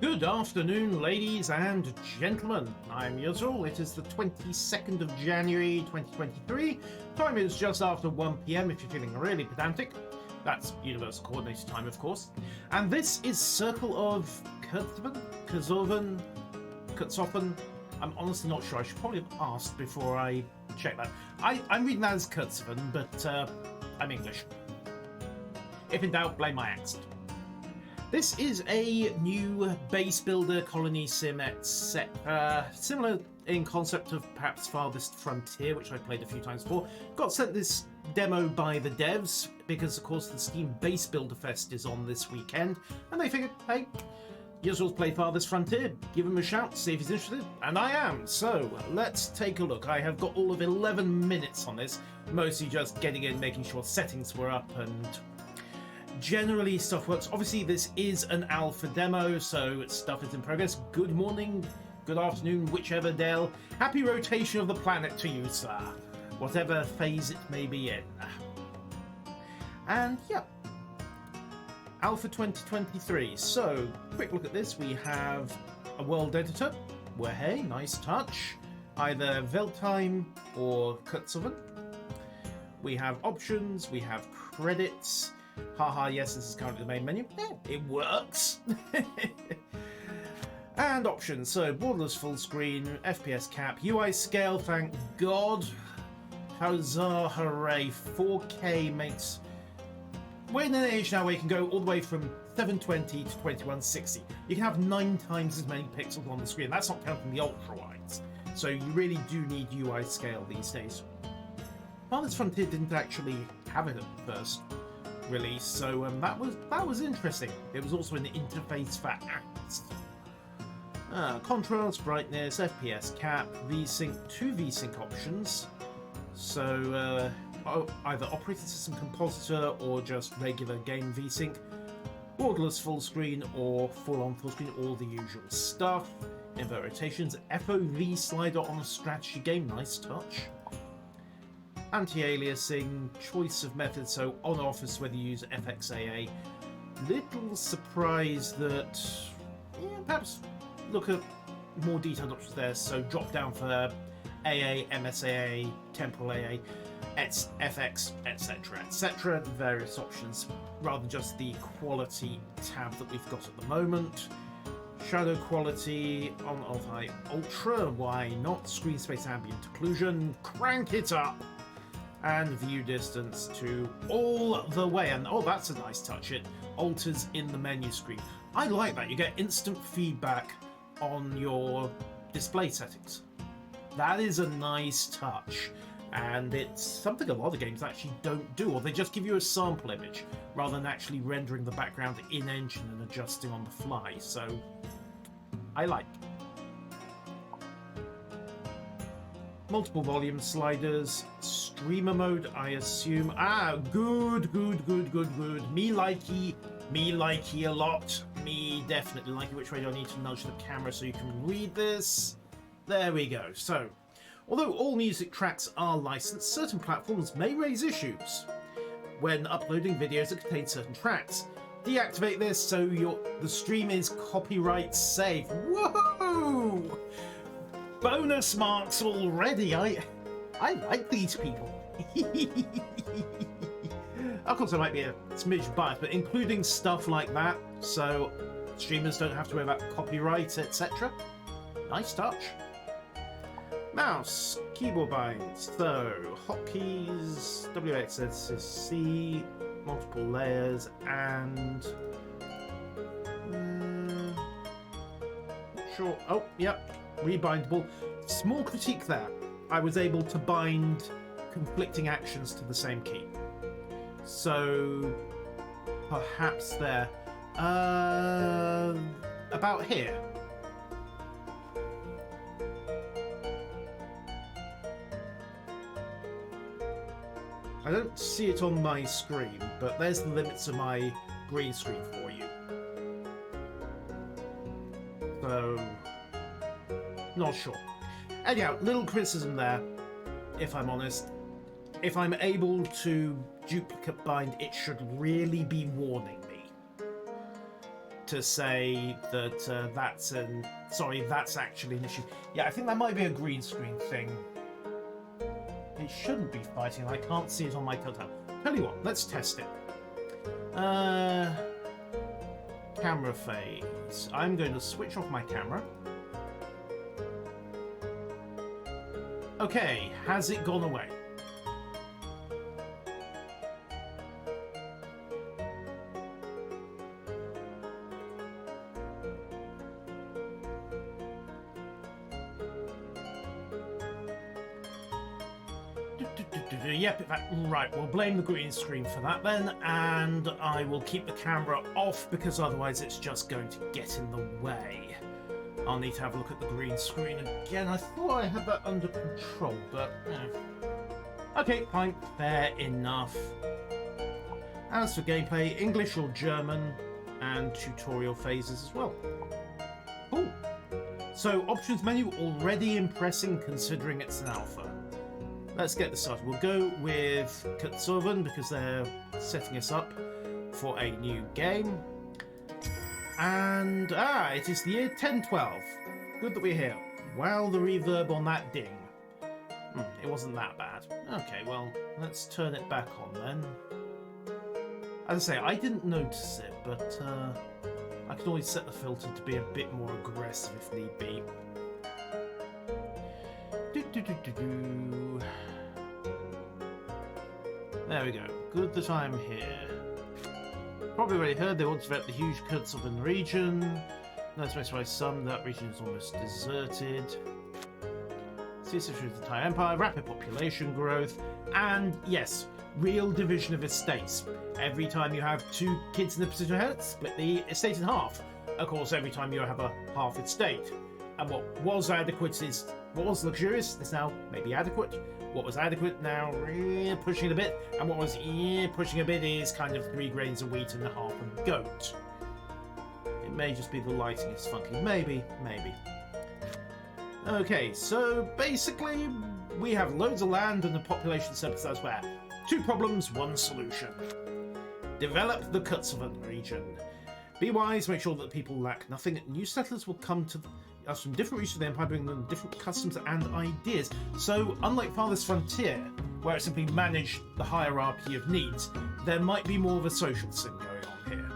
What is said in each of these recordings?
Good afternoon, ladies and gentlemen. I'm Yuzul. It is the 22nd of January 2023. Time is just after 1 PM if you're feeling really pedantic. That's Universal Coordinated Time, of course. And this is Circle of Kerzoven. I'm honestly not sure. I should probably have asked before I check that. I'm reading that as Kerzoven, but I'm English. If in doubt, blame my accent. This is a new base builder, colony sim, etc. Similar in concept of perhaps Farthest Frontier, which I played a few times before. Got sent this demo by the devs because, of course, the Steam Base Builder Fest is on this weekend, and they figured, hey, Yuzul's play Farthest Frontier, give him a shout, see if he's interested, and I am. So let's take a look. I have got all of 11 minutes on this, mostly just getting in, making sure settings were up, and generally stuff works. Obviously this is an alpha demo, so stuff is in progress. Good morning, good afternoon, whichever Dale. Happy rotation of the planet to you, sir, whatever phase it may be in. And yeah, alpha 2023. So quick look at this. We have a world editor, where hey, nice touch, either Veltheim or Kerzoven. We have options, we have credits. Haha, yes, this is currently the main menu. Yeah, it works. And options, so borderless full screen, FPS cap, UI scale, thank God. Huzzah, hooray, 4K makes... We're in an age now where you can go all the way from 720 to 2160. You can have 9 times as many pixels on the screen. That's not counting the ultra-wides. So you really do need UI scale these days. Farthest Frontier didn't actually have it at first release, so that was interesting. It was also an interface for apps. Contrast, brightness, FPS cap, VSync, 2 VSync options. So either operating system compositor or just regular game VSync, borderless full screen or full-on full screen, all the usual stuff. Invert rotations, FOV slider on a strategy game, nice touch. Anti-aliasing, choice of methods, so on-off is whether you use FXAA. Little surprised that, yeah, perhaps look at more detailed options there, so drop down for AA, MSAA, temporal AA, FX, etc, etc, various options, rather than just the quality tab that we've got at the moment. Shadow quality, on, off, high, ultra, why not? Screen space ambient occlusion, crank it up! And view distance to all the way. And oh, that's a nice touch. It alters in the menu screen. I like that. You get instant feedback on your display settings. That is a nice touch. And it's something a lot of games actually don't do, or they just give you a sample image rather than actually rendering the background in-engine and adjusting on the fly. So I like. Multiple volume sliders, streamer mode, I assume. Good. Me likey a lot. Me definitely likey. Which way do I need to nudge the camera so you can read this? There we go. So, although all music tracks are licensed, certain platforms may raise issues when uploading videos that contain certain tracks. Deactivate this so the stream is copyright safe. Woohoo! Bonus marks already. I like these people. Of course, I might be a smidge biased, but including stuff like that, so streamers don't have to worry about copyright, etc. Nice touch. Mouse, keyboard binds, so hotkeys, WXSC, multiple layers, and sure. Oh, yep. Rebindable. Small critique there. I was able to bind conflicting actions to the same key. So perhaps there. About here. I don't see it on my screen, but there's the limits of my green screen for you. So not sure. Anyhow, little criticism there, if I'm honest. If I'm able to duplicate bind, it should really be warning me. to say that that's actually an issue. Yeah, I think that might be a green screen thing. It shouldn't be fighting. I can't see it on my cutout. Tell you what, let's test it. Camera phase. I'm going to switch off my camera. Okay, has it gone away? Yep, in fact, right, we'll blame the green screen for that then, and I will keep the camera off because otherwise it's just going to get in the way. I'll need to have a look at the green screen again. I thought I had that under control, but... Okay, fine, fair enough. As for gameplay, English or German, and tutorial phases as well. Cool. So, options menu already impressing considering it's an alpha. Let's get this started. We'll go with Kerzoven because they're setting us up for a new game. And, it is the year 1012. Good that we're here. Wow, the reverb on that ding. It wasn't that bad. Okay, well, let's turn it back on then. As I say, I didn't notice it, but I can always set the filter to be a bit more aggressive if need be. There we go. Good that I'm here. Probably already heard they want to develop the huge Kerzoven region. No specify some, that region is almost deserted. See through the entire empire, rapid population growth, and yes, real division of estates. Every time you have two kids in the position of head, split the estate in half. Of course, every time you have a half estate. And what was adequate is, what was luxurious is now maybe adequate. What was adequate now pushing it a bit, and what was pushing a bit is kind of 3 grains of wheat and a half a goat. It may just be the lighting is funky. Maybe. Okay, so basically we have loads of land and the population surplus elsewhere. 2 problems, 1 solution. Develop the Kerzoven region. Be wise, make sure that people lack nothing. New settlers will come to us from different regions of the Empire, bringing them different customs and ideas. So, unlike Farthest Frontier, where it simply managed the hierarchy of needs, there might be more of a social thing going on here.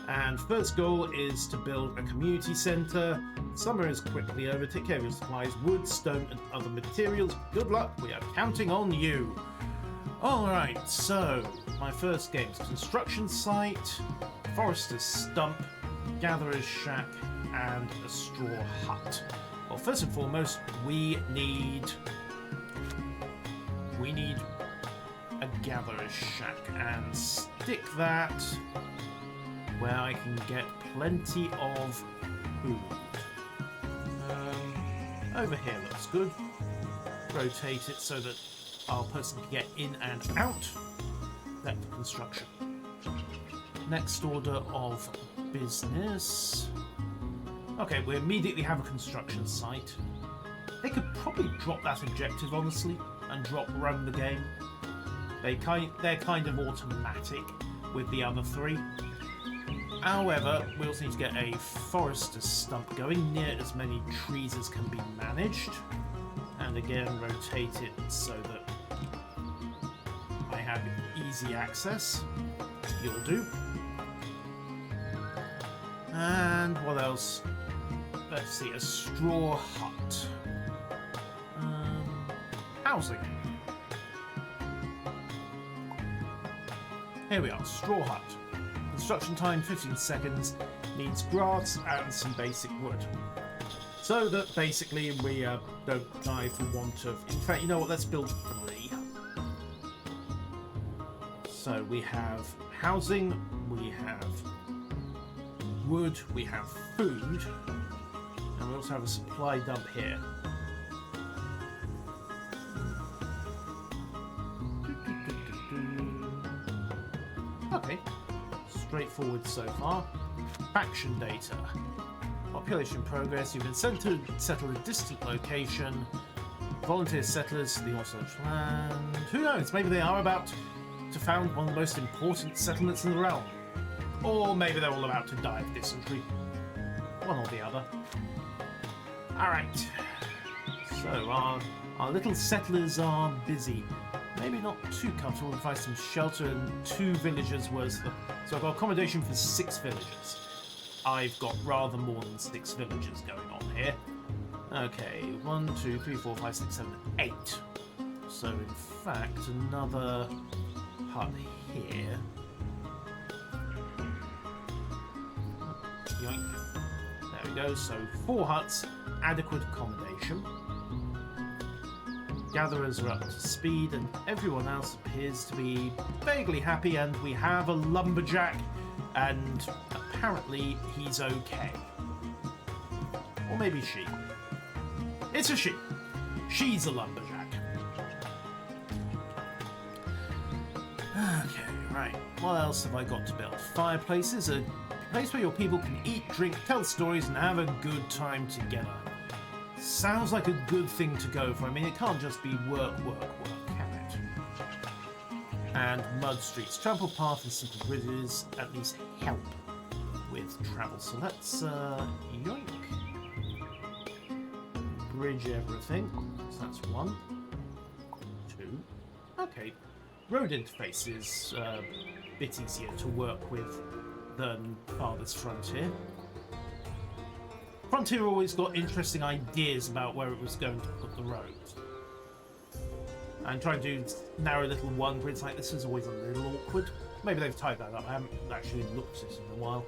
And first goal is to build a community centre. Summer is quickly over. Take care of your supplies, wood, stone, and other materials. Good luck, we are counting on you. Alright, so my first game's construction site, forester's stump, gatherer's shack, and a straw hut. Well, first and foremost, we need a gatherer's shack, and stick that where I can get plenty of food. Over here looks good. Rotate it so that our person can get in and out. Then construction. Next order of business. Okay, we immediately have a construction site. They could probably drop that objective, honestly, and run the game. They're kind of automatic with the other 3. However, we also need to get a forester's stump going near as many trees as can be managed. And again, rotate it so that I have easy access. You'll do. And what else? Let's see, a straw hut. Housing. Here we are, straw hut. Construction time 15 seconds. Needs grass and some basic wood. So that basically we don't die for want of... In fact, you know what? Let's build 3. So we have housing, we have wood, we have food, and we also have a supply dump here. Okay, straightforward so far. Faction data. Population progress. You've been sent to settle a distant location. Volunteer settlers to the Orthodox land. Who knows? Maybe they are about to found one of the most important settlements in the realm. Or maybe they're all about to die of dysentery. One or the other. Alright. So, our little settlers are busy. Maybe not too comfortable to find some shelter and 2 villagers worth of... So I've got accommodation for 6 villagers. I've got rather more than 6 villagers going on here. Okay, 1, 2, 3, 4, 5, 6, 7, 8. So in fact, another hut here. Yoink. There we go, so 4 huts, adequate accommodation. Gatherers are up to speed and everyone else appears to be vaguely happy, and we have a lumberjack and apparently he's okay. Or maybe she. It's a she. She's a lumberjack. Okay, right. What else have I got to build? Fireplaces, a place where your people can eat, drink, tell stories and have a good time together. Sounds like a good thing to go for. I mean, it can't just be work, can it? And mud streets. Travel path and simple bridges at least help with travel. So let's, yoink. Bridge everything. So that's 1. 2. Okay. Road interface is a bit easier to work with than Farthest Frontier. Frontier always got interesting ideas about where it was going to put the roads. And trying to narrow little one grids like this is always a little awkward. Maybe they've tied that up. I haven't actually looked at it in a while.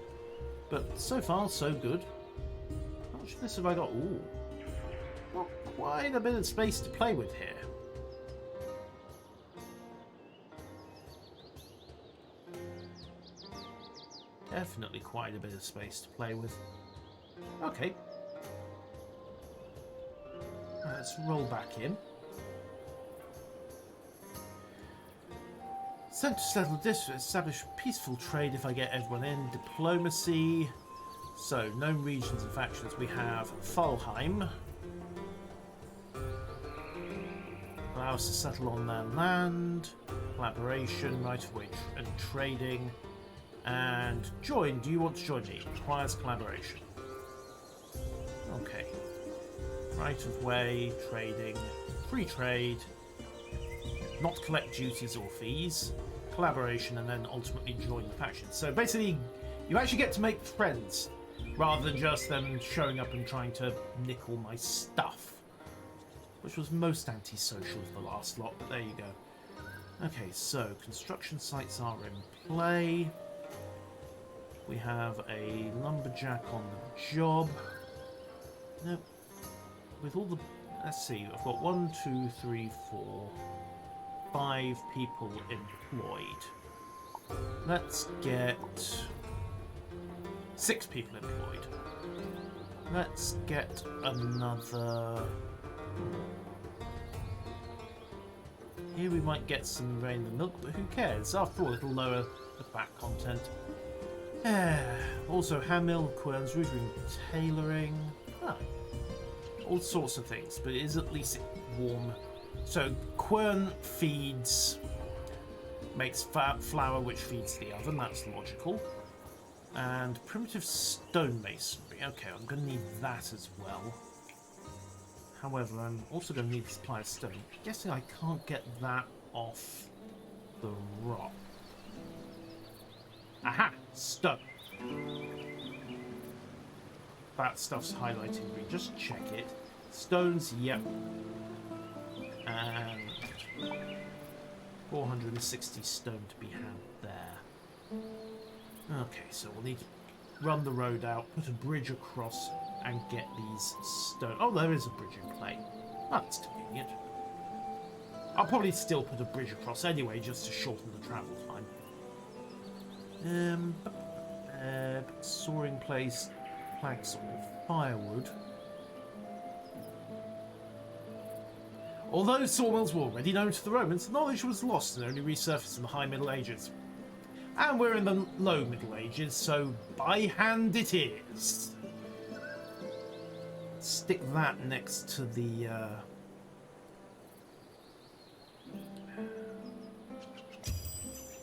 But so far, so good. How much of this have I got? Ooh. Not quite a bit of space to play with here. Definitely quite a bit of space to play with. Okay. Let's roll back in. Sent to settle district, establish peaceful trade if I get everyone in. Diplomacy. So, known regions and factions. We have Falheim. Allow us to settle on their land. Collaboration, right of way and trading. And join. Do you want to join me? Requires collaboration. Okay. Right of way, trading, free trade, not collect duties or fees, collaboration, and then ultimately join the faction. So basically, you actually get to make friends rather than just them showing up and trying to nick all my stuff, which was most antisocial of the last lot, but there you go. Okay, so construction sites are in play. We have a lumberjack on the job. No, with all the... Let's see, I've got 1, 2, 3, 4, 5 people employed. Let's get 6 people employed. Let's get another... Here we might get some rain and milk, but who cares? After all, it'll lower the fat content. Also, hand mill, querns, rootering, tailoring. Ah, all sorts of things, but it is at least warm. So, quern feeds, makes flour, which feeds the oven. That's logical. And primitive stonemasonry. Okay, I'm going to need that as well. However, I'm also going to need a supply of stone. I'm guessing I can't get that off the rock. Aha! Stone. That stuff's highlighted green. Just check it. Stones, yep. And 460 stone to be had there. Okay, so we'll need to run the road out, put a bridge across, and get these stone. Oh, there is a bridge in play. That's convenient. I'll probably still put a bridge across anyway, just to shorten the travel time. Soaring place, planks or firewood. Although sawmills were already known to the Romans, knowledge was lost and only resurfaced in the High Middle Ages. And we're in the Low Middle Ages, so by hand it is. Stick that next to the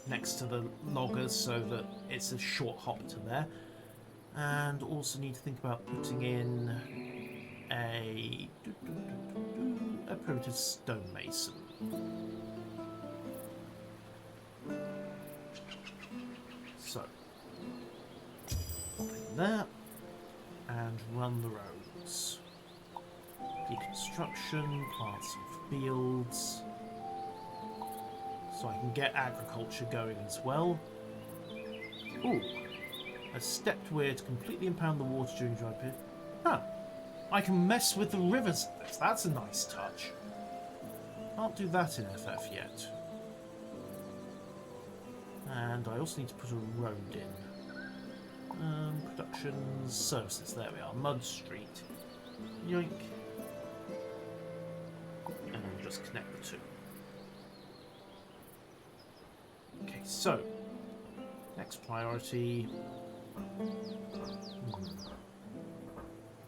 next to the loggers so that it's a short hop to there. And also need to think about putting in a primitive stonemason. So, pop in there and run the roads. Deconstruction, plants and fields. So I can get agriculture going as well. Ooh. A stepped weir to completely impound the water during dry period. Huh. I can mess with the rivers. That's a nice touch. Can't do that in FF yet. And I also need to put a road in. Productions, services. There we are. Mud Street. Yoink. And then just connect the two. Okay, so next priority.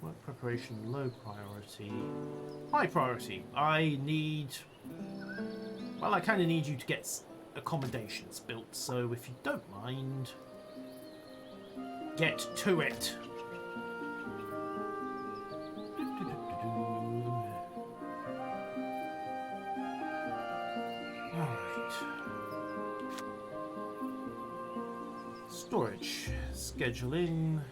Work preparation, low priority. High priority. I kind of need you to get accommodations built, so if you don't mind, get to it. Alright. Storage. Scheduling.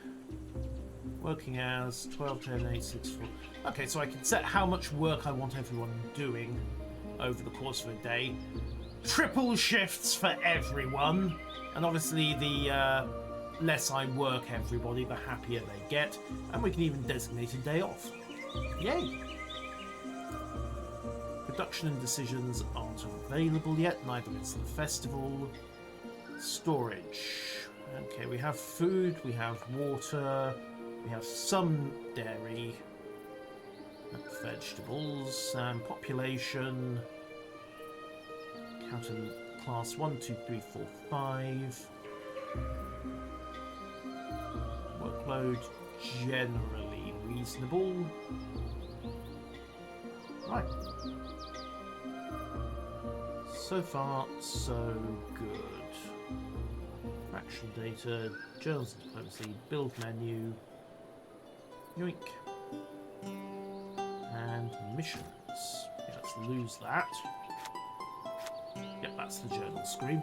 Working hours, 12, 10, 8, 6, 4. Okay, so I can set how much work I want everyone doing over the course of a day. Triple shifts for everyone. And obviously the less I work everybody, the happier they get. And we can even designate a day off. Yay! Production and decisions aren't available yet, neither is the festival. Storage. Okay, we have food, we have water, we have some dairy, vegetables, population, counting class 1, 2, 3, 4, 5. Workload generally reasonable. Right. So far, so good. Faction data, journals and diplomacy, build menu, yoink, and missions. Yeah, let's lose that. Yep, that's the journal screen.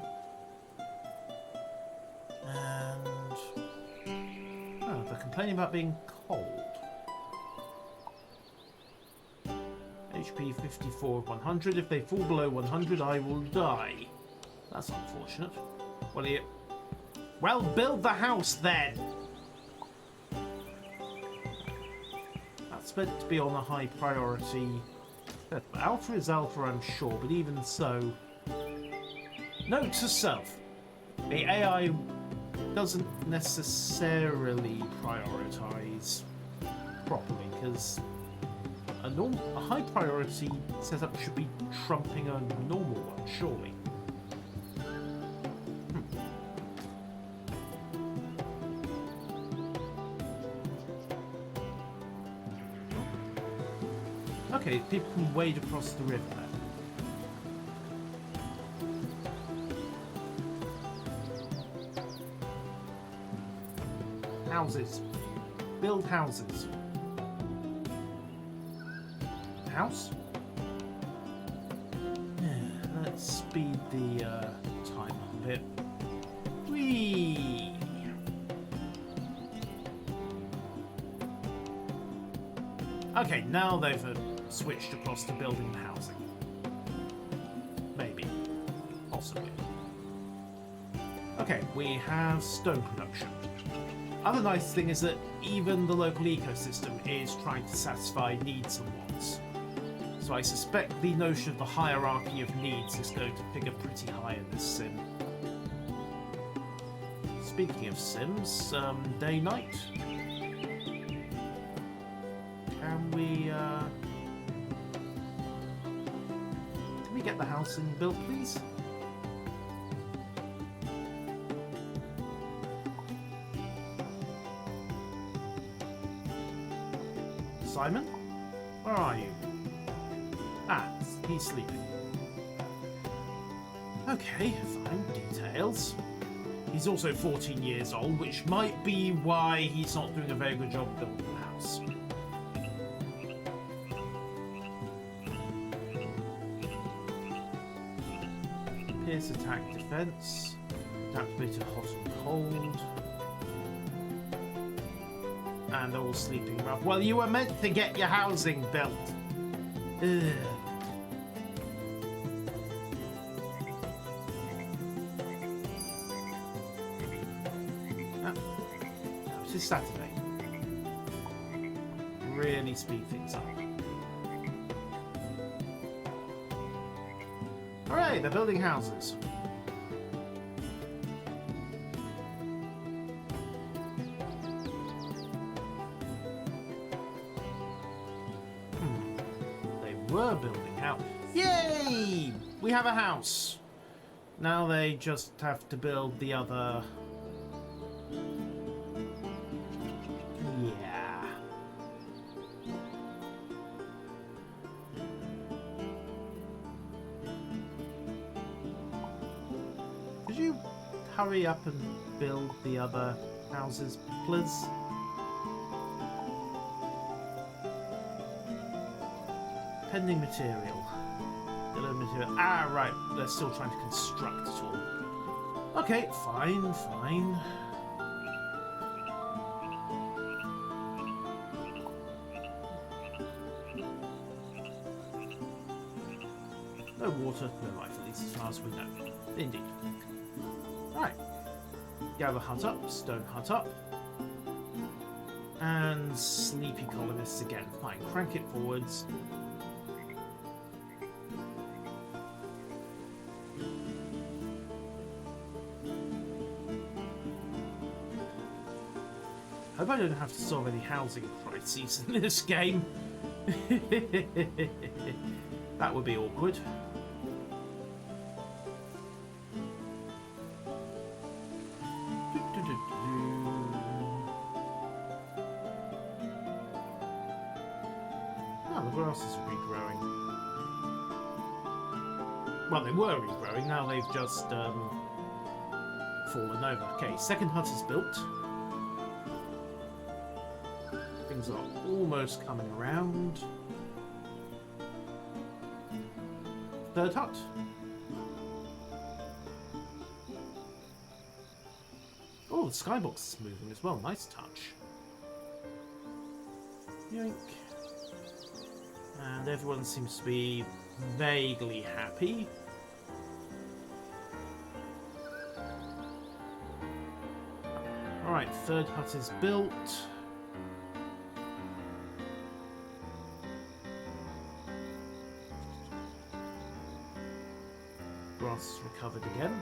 And they're complaining about being cold. HP 54 of 100. If they fall below 100, I will die. That's unfortunate. What are you? Well, build the house then! That's meant to be on a high priority. Alpha is alpha, I'm sure, but even so... Note to self. The AI doesn't necessarily prioritise properly, because a high priority setup should be trumping a normal one, surely. Okay, people can wade across the river then. Houses. Build houses. House? Yeah, let's speed the time up a bit. Whee! Okay, now they've switched across to building the housing. Maybe. Possibly. Okay, we have stone production. Other nice thing is that even the local ecosystem is trying to satisfy needs and wants. So I suspect the notion of the hierarchy of needs is going to figure pretty high in this sim. Speaking of sims, day-night. Can we get the housing built, please? Simon? Where are you? Ah, he's sleeping. Okay, fine. Details. He's also 14 years old, which might be why he's not doing a very good job building the house. Pierce, attack, defense. Adaptability to hot and cold. And they're all sleeping rough. Well, you were meant to get your housing built. Ugh. It's Saturday. Really speed things up. Hooray, they're building houses. They were building house. Yay! We have a house. Now they just have to build the other. Yeah. Could you hurry up and build the other houses, please? Pending material. Material. Ah, right. They're still trying to construct it all. Okay, fine, fine. No water, no life, at least as far as we know. Indeed. Right. Gather hut up, stone hut up. And sleepy colonists again. Fine, crank it forwards. I hope I don't have to solve any housing crises in this game. That would be awkward. Oh, the grasses are regrowing. Well, they were regrowing, now they've just fallen over. Okay, second hut is built. Things are almost coming around. Third hut. Oh, the skybox is moving as well. Nice touch. Yoink. And everyone seems to be vaguely happy. Alright, third hut is built. Grass is recovered again.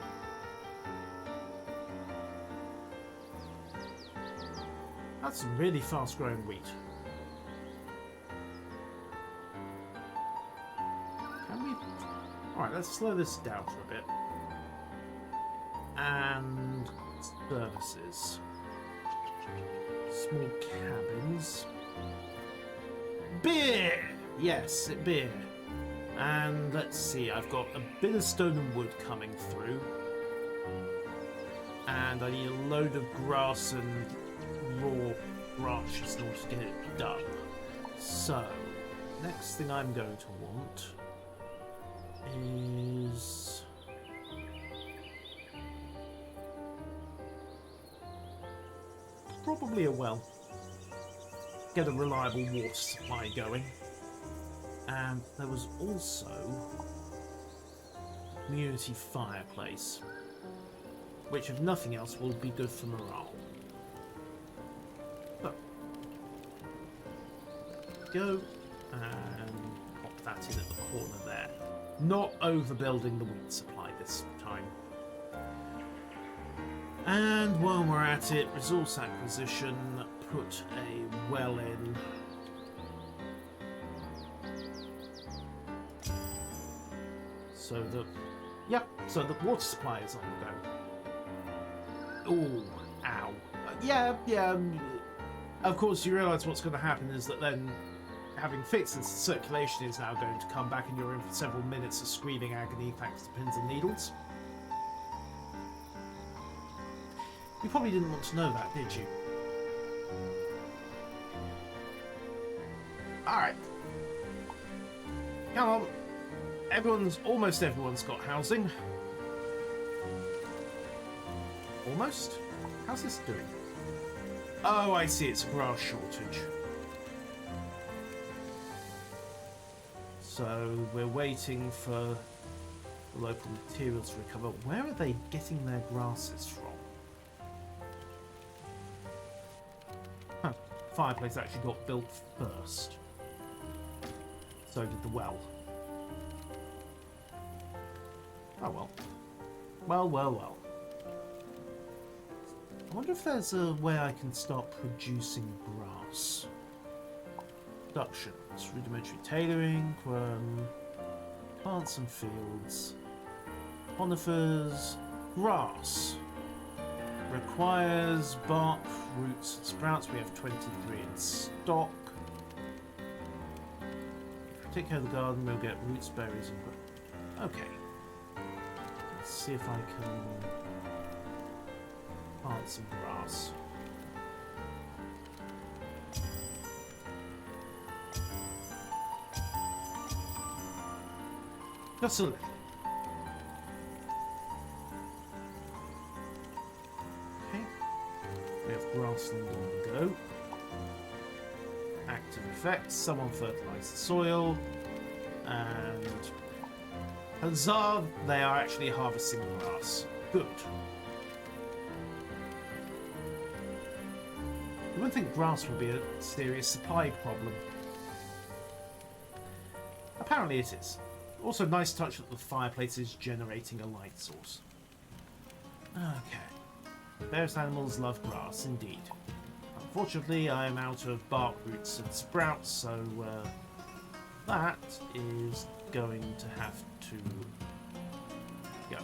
That's some really fast growing wheat. Can we? Alright, let's slow this down for a bit. And services. Small cabins. Beer! Yes, beer. And let's see, I've got a bit of stone and wood coming through. And I need a load of grass and raw branches in order to get it done. So, next thing I'm going to want is... probably a well. Get a reliable water supply going. And there was also a community fireplace, which if nothing else will be good for morale. So, go and pop that in at the corner there. Not overbuilding the wheat supply this time. And while we're at it, resource acquisition, put a well in. So the the water supply is on the go. Ooh, ow. Yeah. Of course, you realise what's going to happen is that then, having fixed this, circulation is now going to come back, and you're in for several minutes of screaming agony thanks to pins and needles. You probably didn't want to know that, did you? Alright. Come on. Almost everyone's got housing. Almost? How's this doing? Oh, I see, it's a grass shortage. So we're waiting for the local materials to recover. Where are they getting their grasses from? Huh. Fireplace actually got built first. So did the well. Oh well. Well. I wonder if there's a way I can start producing grass. Productions, rudimentary tailoring, plants and fields, conifers, grass. Requires bark, roots, and sprouts. We have 23 in stock. Take care of the garden, we'll get roots, berries, and... Okay. Let's see if I can plant some grass. Just a little. Okay. We have grassland on the go. Active effects. Someone fertilise the soil. And... huzzah! They are actually harvesting grass. Good. You wouldn't think grass would be a serious supply problem. Apparently it is. Also, nice touch that the fireplace is generating a light source. Okay. Various animals love grass, indeed. Unfortunately, I am out of bark, roots, and sprouts, so that is going to have to go.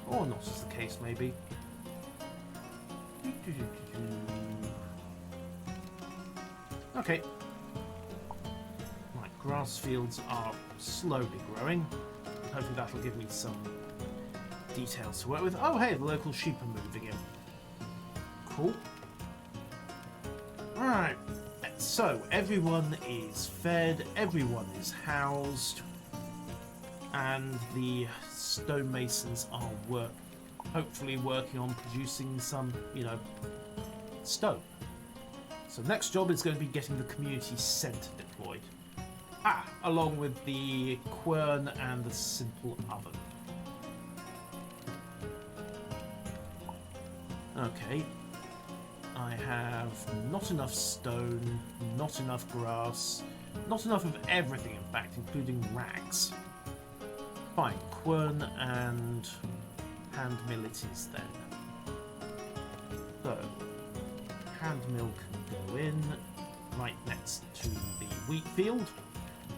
Or not, as the case may be. Okay. Right, grass fields are slowly growing. Hopefully that'll give me some details to work with. Oh, hey, the local sheep are moving in. Cool. Right. So, everyone is fed, everyone is housed, and the stonemasons are hopefully working on producing some, stone. So next job is going to be getting the community centre deployed. Along with the quern and the simple oven. Okay. I have not enough stone, not enough grass, not enough of everything, in fact, including rags. Fine, quern and hand mill it is then. So, hand mill can go in right next to the wheat field.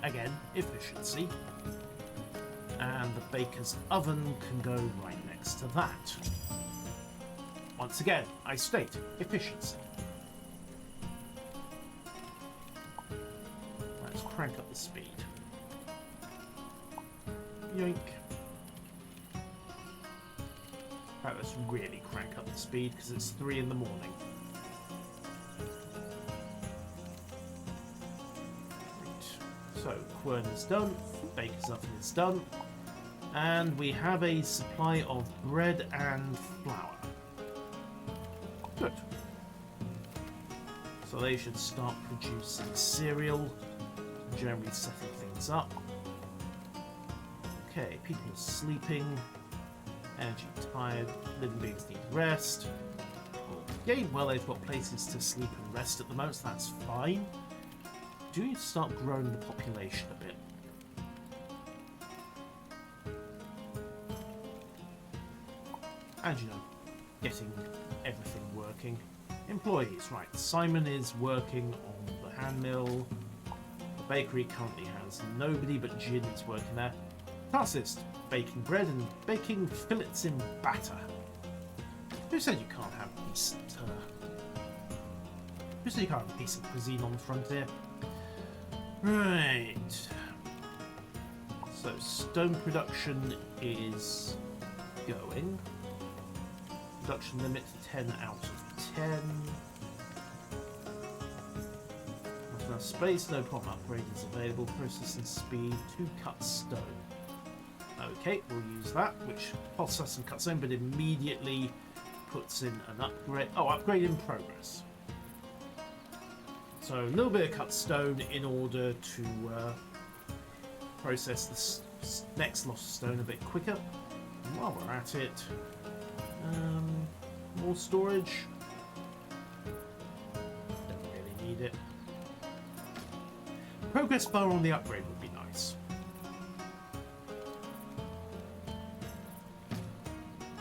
Again, efficiency. And the baker's oven can go right next to that. Once again, I state efficiency. Let's crank up the speed. Yoink. Right, let's really crank up the speed because it's 3 in the morning. Right. So, quern is done, baker's oven is done, and we have a supply of bread and flour. Good. So they should start producing cereal, generally setting things up. Okay, people are sleeping, energy tired, living beings need rest. Okay, well they've got places to sleep and rest at the moment, so that's fine. Do we need to start growing the population a bit? And getting everything working. Employees, right. Simon is working on the hand mill. The bakery currently has nobody, but Jin is working there. Task list, baking bread and baking fillets in batter. Who said you can't have decent, who said you can't have decent cuisine on the frontier? Right. So stone production is going. Production limit 10 out of 10. Not enough space, no problem. Upgrade is available. Processing speed, 2 cut stone. Okay, we'll use that, which costs us some cut stone, but immediately puts in an upgrade. Oh, upgrade in progress. So a little bit of cut stone in order to process the next lot of stone a bit quicker. And while we're at it, more storage. Don't really need it. Progress bar on the upgrade would be nice.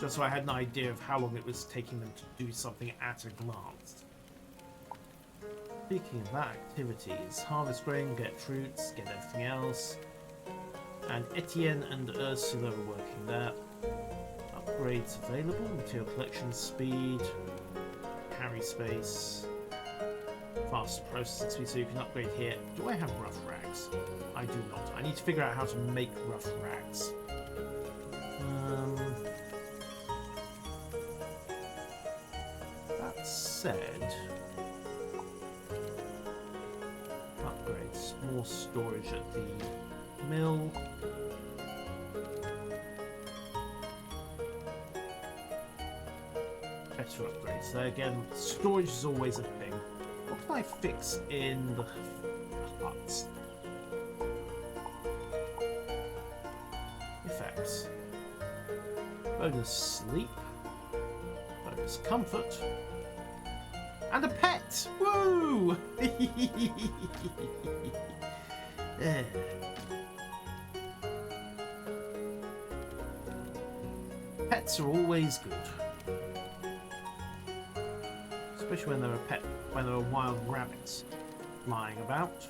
Just so I had an idea of how long it was taking them to do something at a glance. Speaking of that activities, harvest grain, get fruits, get everything else. And Etienne and Ursula are working there. Upgrades available, material collection speed, carry space, fast processing speed, so you can upgrade here. Do I have rough rags? I do not. I need to figure out how to make rough rags. That said, upgrades, more storage at the mill. Better upgrades there. Again, storage is always a thing. What can I fix in the huts? Effects. Bonus sleep. Bonus comfort. And a pet! Woo! Pets are always good. Especially when there are wild rabbits lying about.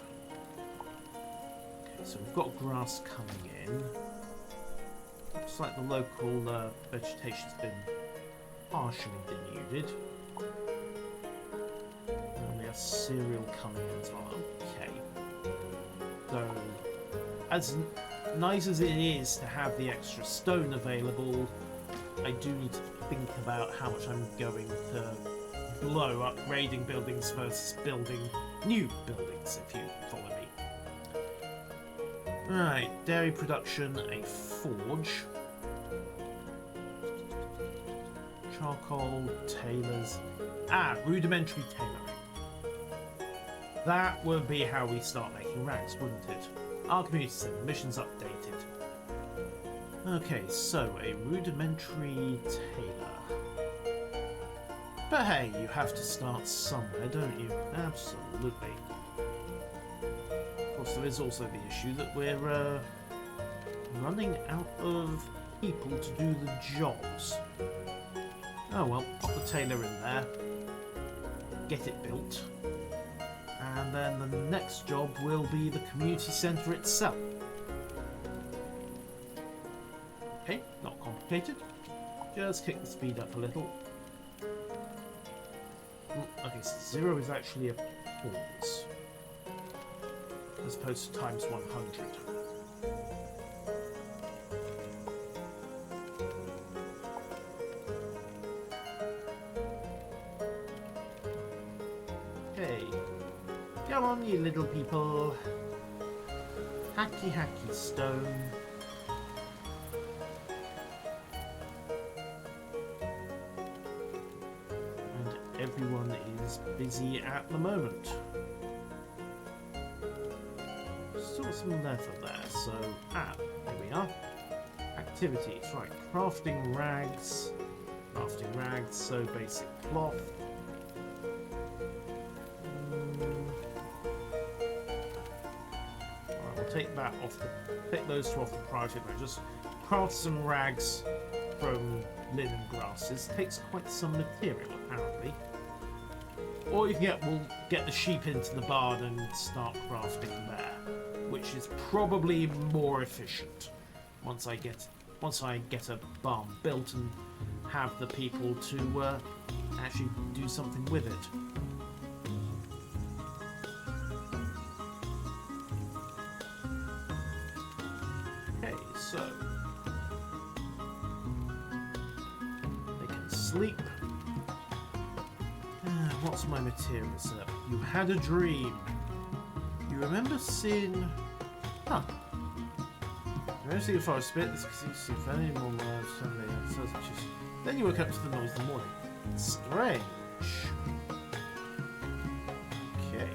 Okay, so we've got grass coming in. Looks like the local vegetation's been partially denuded. And we have cereal coming in as well. Okay. So, as nice as it is to have the extra stone available, I do need to think about how much I'm going to blow upgrading buildings versus building new buildings, if you follow me. Right, dairy production, a forge. Charcoal, tailors. Ah, rudimentary tailoring. That would be how we start making rags, wouldn't it? Our community center, missions updated. Okay, so a rudimentary tailor. But hey, you have to start somewhere, don't you? Absolutely. Of course, there is also the issue that we're running out of people to do the jobs. Oh well, pop the tailor in there, get it built, and then the next job will be the community centre itself. Okay, not complicated. Just kick the speed up a little. Okay, so 0 is actually a pause, as opposed to times 100. Okay, come on, you little people. Hacky hacky stone. Everyone is busy at the moment. Still some leather there, so here we are. Activities, right, crafting rags, so basic cloth. Alright, we'll take that off take those two off the priority mode. Just craft some rags from linen grasses. Takes quite some material apparently. Or you can we'll get the sheep into the barn and start crafting there, which is probably more efficient once I get a barn built and have the people to actually do something with it. Okay, sleep. What's my materials up? You had a dream. You remember seeing... Huh. You remember seeing a forest bit? This because you see very more lives Sunday. Then you woke up to the noise in the morning. Strange. Okay.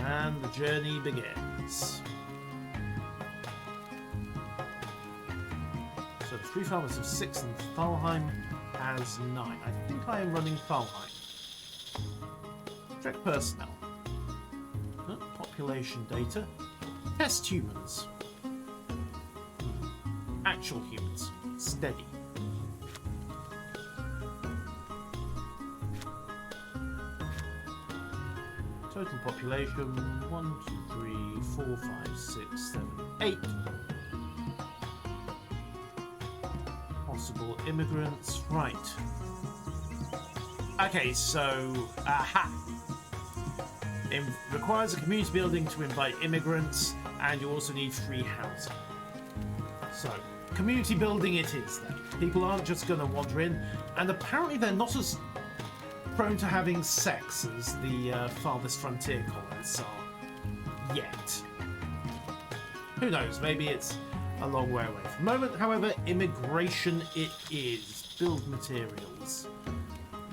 And the journey begins. So the three farmers have 6 and Thalheim has 9. I think I am running Thalheim. Check personnel. Population data. Test humans. Actual humans. Steady. Total population 1, 2, 3, 4, 5, 6, 7, 8. Possible immigrants. Right. Okay, so aha. It requires a community building to invite immigrants, and you also need free housing. So, community building it is then. People aren't just going to wander in, and apparently they're not as prone to having sex as the farthest frontier colonists are yet. Who knows, maybe it's a long way away. For the moment, however, immigration it is. Build materials.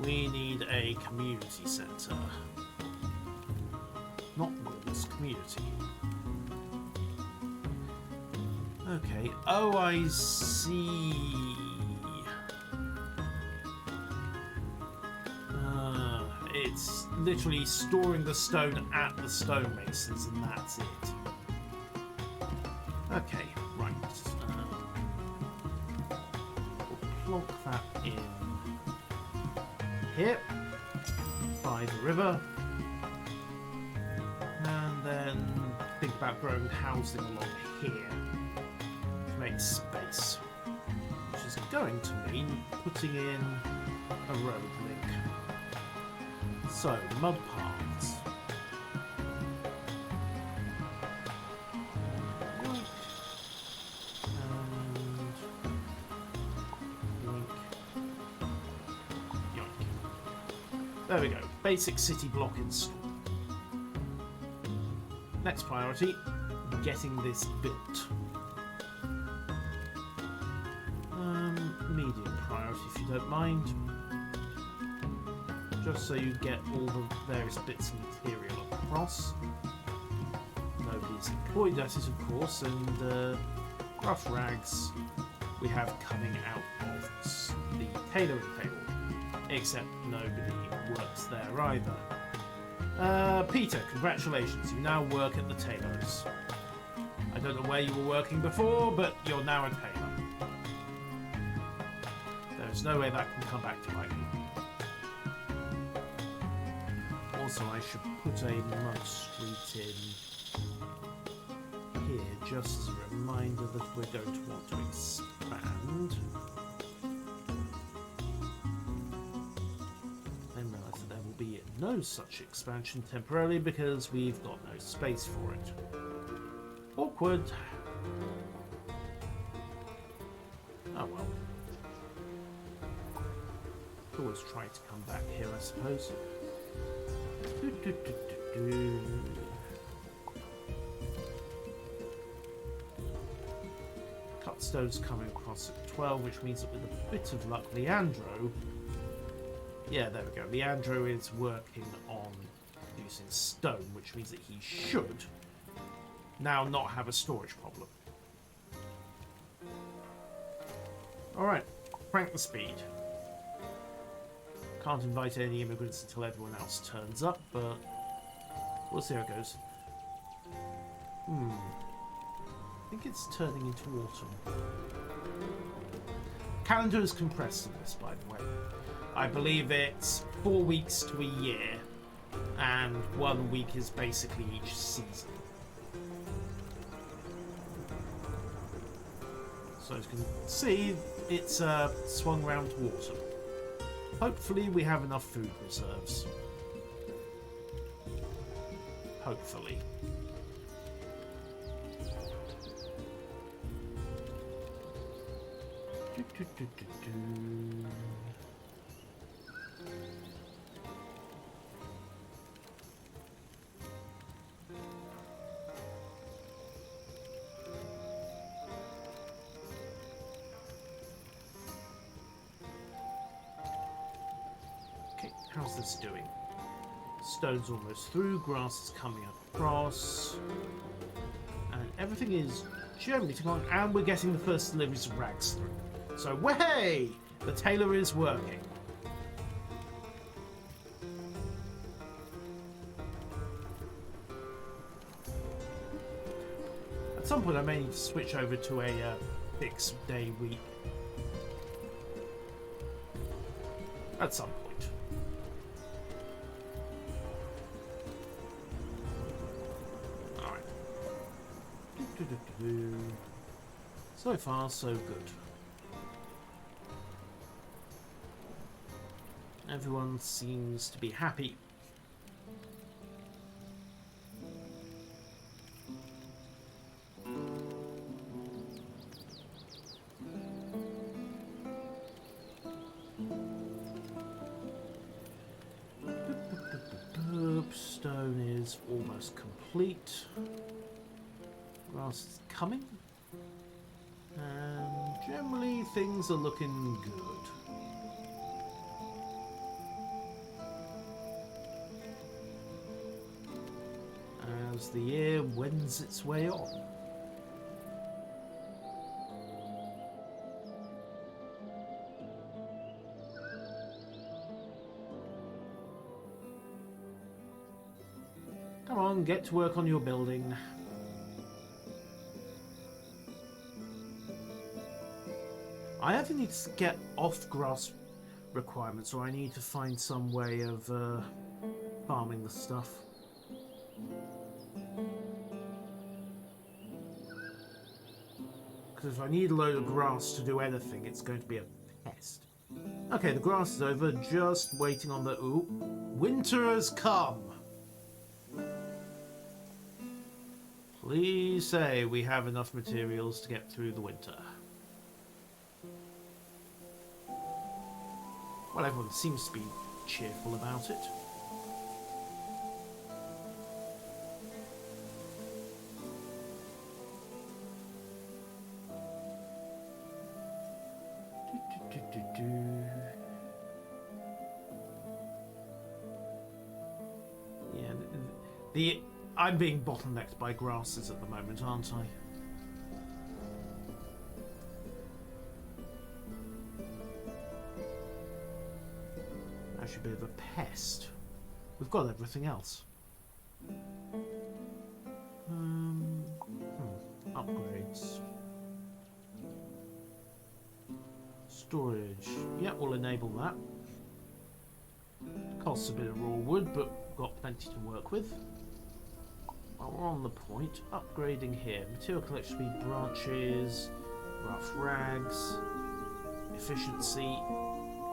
We need a community centre. Not walls, community. Okay. Oh, I see. It's literally storing the stone at the stonemasons, and that's it. Okay, right. We'll plonk that in here, by the river. And then think about growing housing along here to make space, which is going to mean putting in a road link. So, mud paths. Yoink. And yoink. Yoink. There we go. Basic city block installed. Next priority, getting this built. Medium priority if you don't mind. Just so you get all the various bits of material across. Nobody's employed at it, of course, and rough rags we have coming out of the tailoring table. Except nobody works there either. Peter, congratulations, you now work at the tailor's. I don't know where you were working before, but you're now a tailor. There's no way that can come back to bite you. Also, I should put a mud street in here, just as a reminder that we're going to want to expand. Then realise that there will be no such expansion temporarily because we've got no space for it. Awkward. Oh well. Always try to come back here, I suppose. Cut stones coming across at 12, which means that with a bit of luck, Leandro... Yeah, there we go. Leandro is working on using stone, which means that he should now not have a storage problem. Alright, crank the speed. Can't invite any immigrants until everyone else turns up, but we'll see how it goes. I think it's turning into autumn. Calendar is compressed on this, by the way. I believe it's 4 weeks to a year, and 1 week is basically each season. So as you can see, it's swung round to autumn. Hopefully we have enough food reserves. Hopefully. Okay, how's this doing? Stone's almost through, grass is coming across, and everything is generally ticking on, and we're getting the first deliveries of rags through. So, way! The tailor is working. At some point I may need to switch over to a fixed day week. At some point. So far, so good. Everyone seems to be happy. Stone is almost complete. Grass is coming. And generally things are looking good. As the year wends its way on. Come on, get to work on your building. I either need to get off grass requirements or I need to find some way of farming the stuff. Because if I need a load of grass to do anything, it's going to be a pest. Okay, the grass is over, just waiting on the... Ooh, winter has come! Please say we have enough materials to get through the winter. Well, everyone seems to be cheerful about it. Yeah, I'm being bottlenecked by grasses at the moment, aren't I? A bit of a pest. We've got everything else. Upgrades. Storage. Yeah, we'll enable that. Costs a bit of raw wood, but we've got plenty to work with. While we're on the point, upgrading here. Material collection speed, branches, rough rags, efficiency.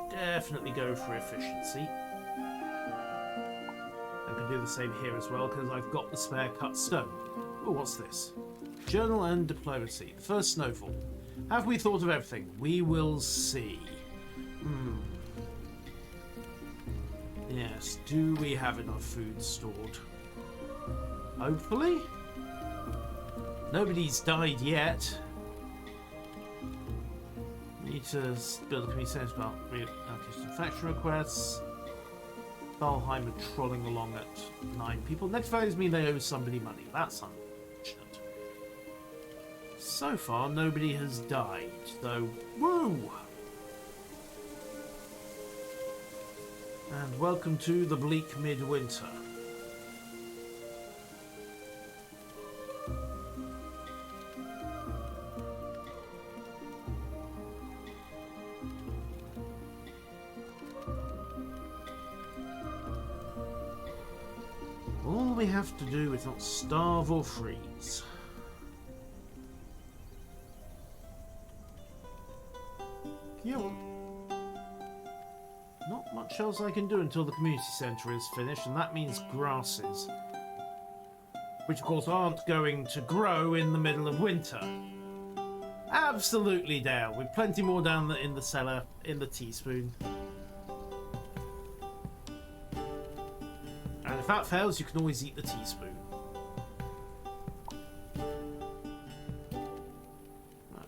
Definitely go for efficiency. I can do the same here as well because I've got the spare cut stone. Oh, what's this? Journal and diplomacy. First snowfall. Have we thought of everything? We will see. Yes, do we have enough food stored? Hopefully. Nobody's died yet. Need to build a community centre about faction requests. Valheim are trolling along at 9 people. Next values mean they owe somebody money. That's unfortunate. So far, nobody has died, though. Woo! And welcome to the bleak midwinter. All we have to do is not starve or freeze. Yeah. Not much else I can do until the community centre is finished, and that means grasses. Which of course aren't going to grow in the middle of winter. Absolutely down. With plenty more down in the cellar, in the teaspoon. And if that fails, you can always eat the teaspoon.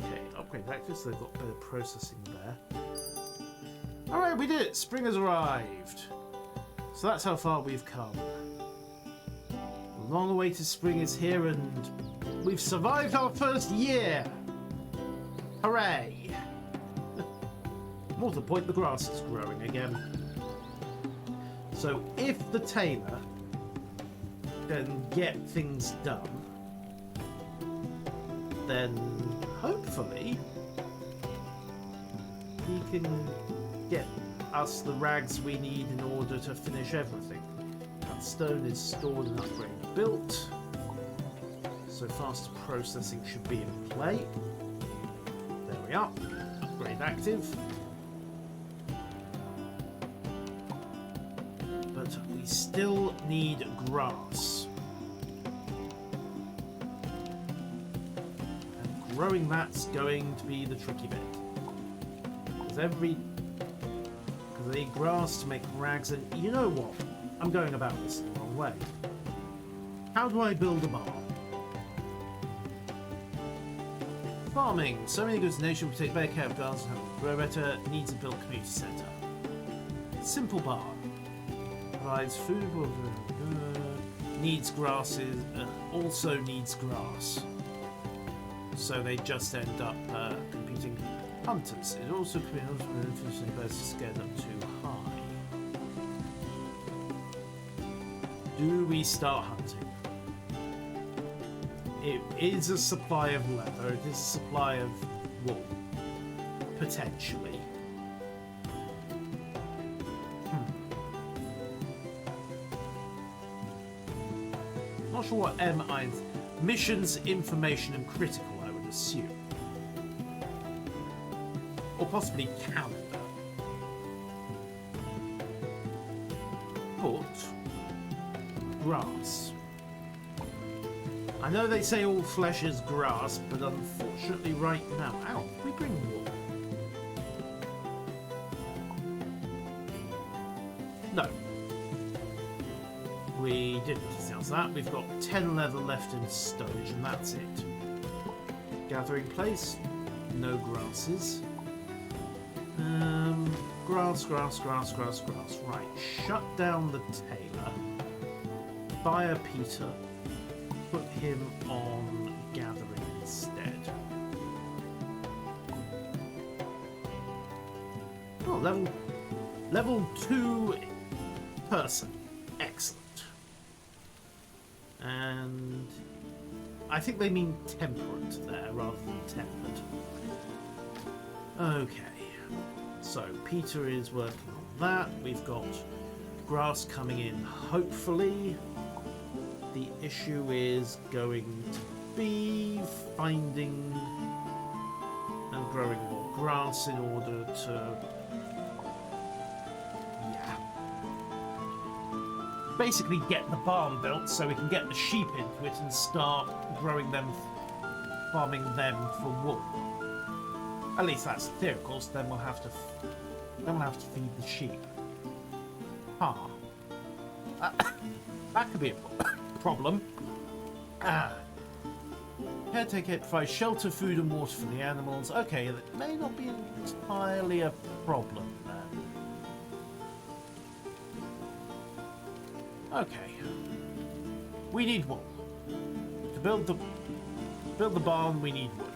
Okay, upgrade active, so they've got better processing there. Alright, we did it! Spring has arrived. So that's how far we've come. The long-awaited spring is here and we've survived our first year! Hooray! More to the point, the grass is growing again. So if the tailor can get things done, then hopefully he can get us the rags we need in order to finish everything. That stone is stored and upgrade built, so faster processing should be in play. There we are. Upgrade active. But we still need grass. And growing that's going to be the tricky bit. Because I need grass to make rags, and you know what? I'm going about this the wrong way. How do I build a barn? Farming. So many goods in the nation. We take better care of gardens and help grow better. Needs a built community centre. Simple barn. Provides food. Needs grasses. Also needs grass. So they just end up competing. Hunters. It also could be interesting birds scared up too high. Do we start hunting? It is a supply of leather, it is a supply of wool. Potentially. Not sure what MI is. Missions, information, and critical, I would assume. Or possibly calendar. Put grass. I know they say all flesh is grass, but unfortunately right now... Ow, we bring wool. No. We didn't. Sounds that. We've got 10 leather left in storage, and that's it. Gathering place. No grasses. Grass. Right. Shut down the tailor. Fire Peter. Put him on gathering instead. Oh, level 2 person. Excellent. And I think they mean temperate there rather than tempered. Okay. So Peter is working on that. We've got grass coming in, hopefully. The issue is going to be finding and growing more grass in order to, basically get the barn built so we can get the sheep into it and start growing them, farming them for wool. At least that's the theory, of course. Then we'll have to feed the sheep. That could be a problem. Caretaker provides shelter, food, and water for the animals. Okay, that may not be entirely a problem then. Okay. We need wool. To build the barn, we need wood.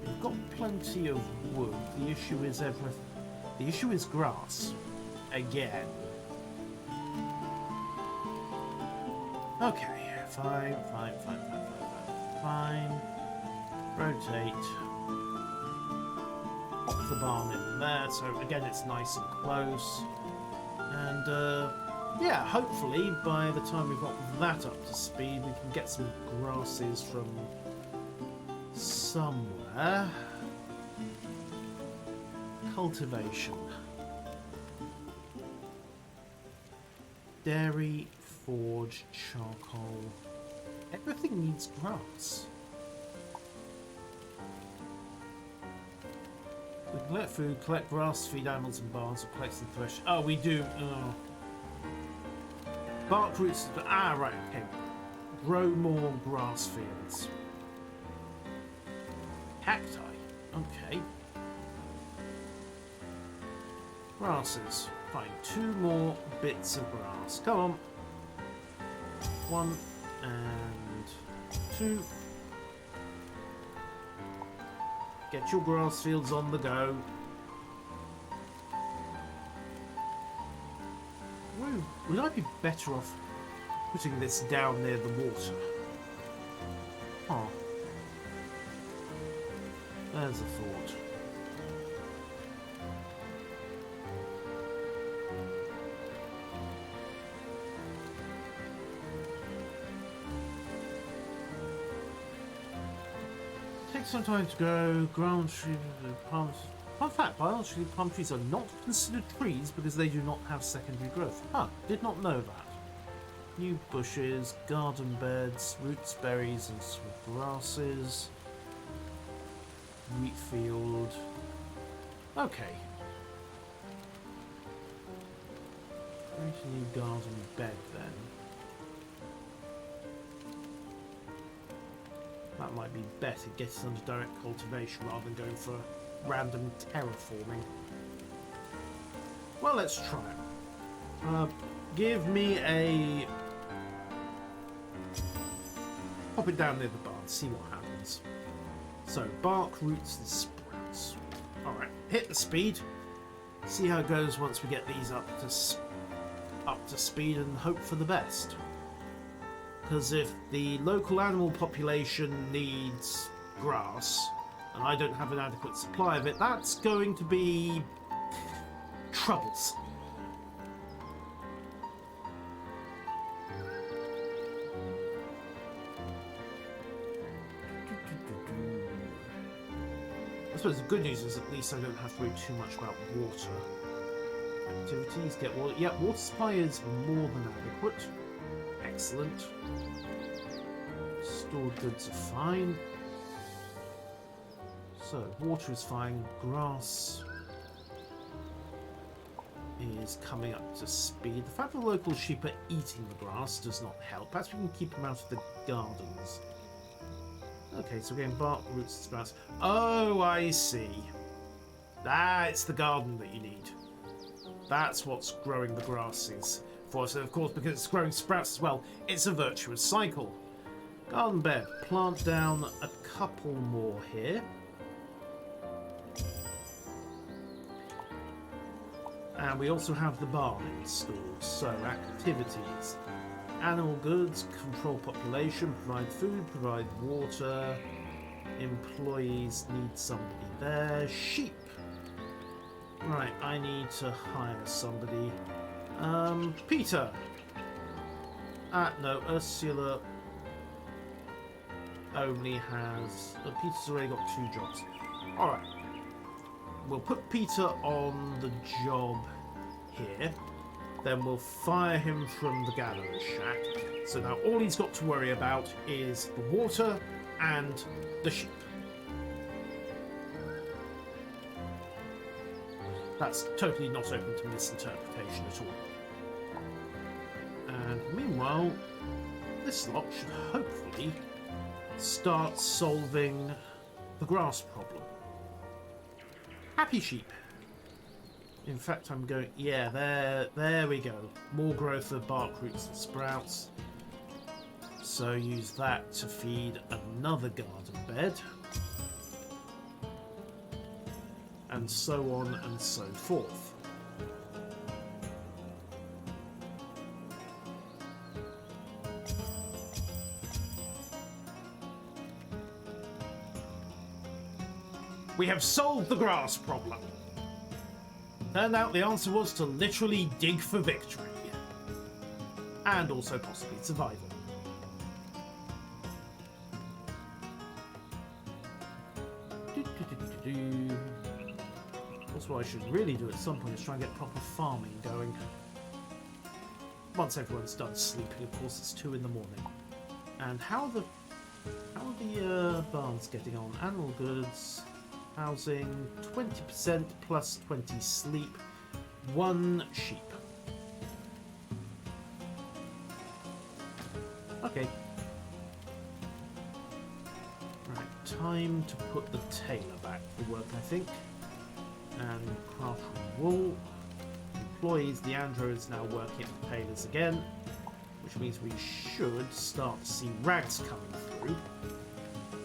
We've got plenty of wood. The issue is everything. The issue is grass. Again. Okay. Fine. Rotate. Pop the barn in there. So again, it's nice and close. And yeah, hopefully by the time we've got that up to speed, we can get some grasses from somewhere. Cultivation. Dairy forge, charcoal. Everything needs grass. We collect food, collect grass, feed animals in barns, or collect and thresh. Oh, we do. Oh. Bark roots. Ah, right. Okay. Grow more grass fields. Cacti. Okay. Grasses. Fine. 2 more bits of grass. Come on. 1 and 2. Get your grass fields on the go. Would I be better off putting this down near the water? Oh. There's a thought. Takes some time to grow. Ground tree, palms. Fun fact, biologically, palm trees are not considered trees because they do not have secondary growth. Huh, did not know that. New bushes, garden beds, roots, berries, and small grasses. Wheat field. Okay. Create a new garden bed then. That might be better, get it under direct cultivation rather than going for random terraforming. Well, let's try it. Give me a... Pop it down near the barn, see what happens. So, bark, roots, and sprouts. Alright, hit the speed. See how it goes once we get these up to speed and hope for the best. Because if the local animal population needs grass, and I don't have an adequate supply of it, that's going to be troublesome. I suppose the good news is at least I don't have to worry too much about water. Activities, get water. Yeah, water supply is more than adequate. Excellent. Stored goods are fine. So, water is fine. Grass is coming up to speed. The fact that the local sheep are eating the grass does not help. Perhaps we can keep them out of the gardens. Okay, so we're getting bark, roots, and sprouts. Oh, I see. It's the garden that you need. That's what's growing the grasses for us. And of course, because it's growing sprouts as well, it's a virtuous cycle. Garden bed. Plant down a couple more here. And we also have the barn installed. So, activities. Animal goods, control population, provide food, provide water. Employees need somebody there. Sheep. Right, I need to hire somebody. Peter. No, Ursula only has... Peter's already got 2 jobs. Alright. We'll put Peter on the job here. Then we'll fire him from the gatherer's shack. So now all he's got to worry about is the water and the sheep. That's totally not open to misinterpretation at all. And meanwhile, this lot should hopefully start solving the grass problem. Happy sheep. In fact, I'm going... Yeah, there we go. More growth of bark, roots and sprouts. So use that to feed another garden bed. And so on and so forth. We have solved the grass problem. Turned out the answer was to literally dig for victory. And also possibly survival. That's what I should really do at some point, is try and get proper farming going. once everyone's done sleeping, of course, it's 2 in the morning. And how are the barns getting on? Animal goods, housing, 20% plus 20 sleep, 1 sheep. Okay. Right, time to put the tailor back to work, I think. And craft wool. Employees, the Andro is now working at the tailors again, which means we should start to see rags coming through,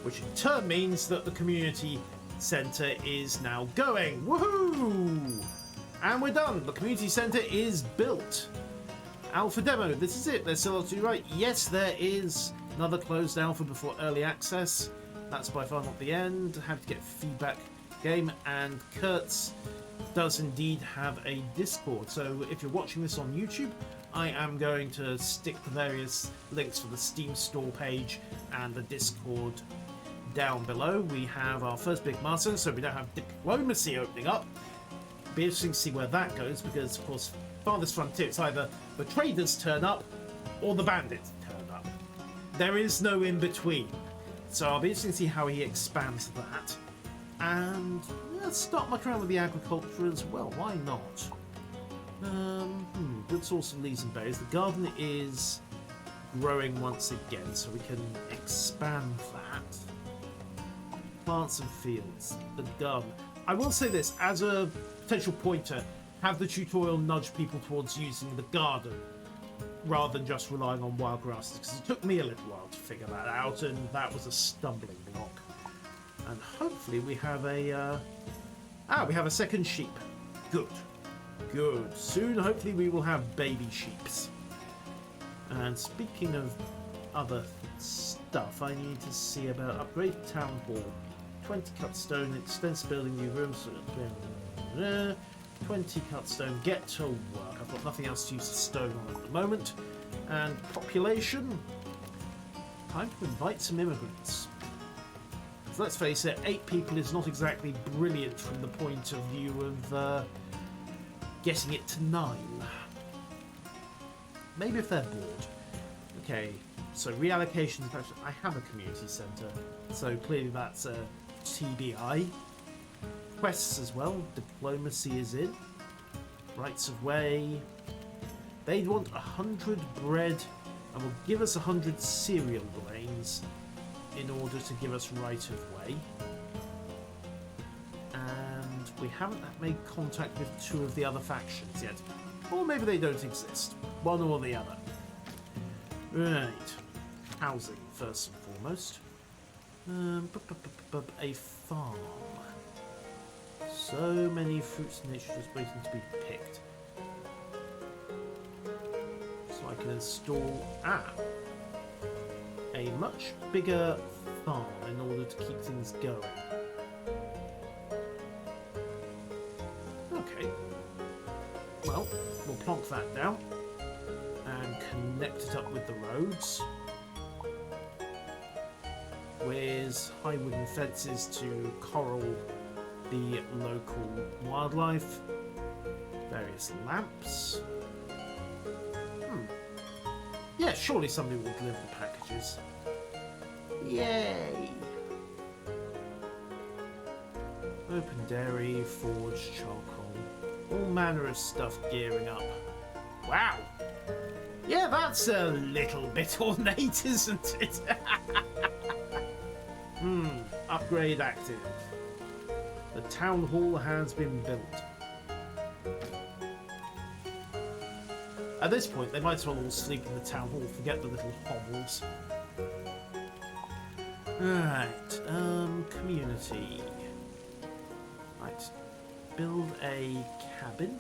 which in turn means that the community centre is now going. Woohoo! And we're done. The community centre is built. Alpha demo, this is it. There's still a lot to do right. Yes, there is another closed alpha before early access. That's by far not the end. Have to get feedback game, and Kurtz does indeed have a Discord. So if you're watching this on YouTube, I am going to stick the various links for the Steam store page and the Discord down below. We have our first big milestone, so we don't have diplomacy opening up. Be interesting to see where that goes, because of course farthest frontier, it's either the traders turn up or the bandits turn up. There is no in between. So I'll be interested to see how he expands that. And let's start mucking around with the agriculture as well. Why not? Good source of leaves and berries. The garden is growing once again, so we can expand that. Plants and fields. The garden. I will say this as a potential pointer. Have the tutorial nudge people towards using the garden rather than just relying on wild grasses, because it took me a little while to figure that out, and that was a stumbling block. And hopefully we have a we have a second sheep. Good. Soon hopefully we will have baby sheeps. And speaking of other stuff, I need to see about upgrade town hall. 20 cut stone, extensive building new rooms. 20 cut stone, get to work. I've got nothing else to use stone on at the moment. And population, time to invite some immigrants. So let's face it, 8 people is not exactly brilliant from the point of view of getting it to 9. Maybe if they're bored. Okay, so reallocation. I have a community centre, so clearly that's a TBI. Quests as well. Diplomacy is in. Rights of way. They want 100 bread and will give us 100 cereal grains in order to give us right of way. And we haven't made contact with 2 of the other factions yet. Or maybe they don't exist. One or the other. Right. Housing, first and foremost. A farm. So many fruits and vegetables waiting to be picked. So I can install a much bigger farm in order to keep things going. Okay. Well, we'll plonk that down and connect it up with the roads with high wooden fences to corral the local wildlife. Various lamps. Yeah, surely somebody will deliver the packages. Yay! Open dairy, forge, charcoal. All manner of stuff gearing up. Wow! Yeah, that's a little bit ornate, isn't it? Upgrade active. The town hall has been built. At this point, they might as well all sleep in the town hall, forget the little hovels. Right, community. Right, build a cabin.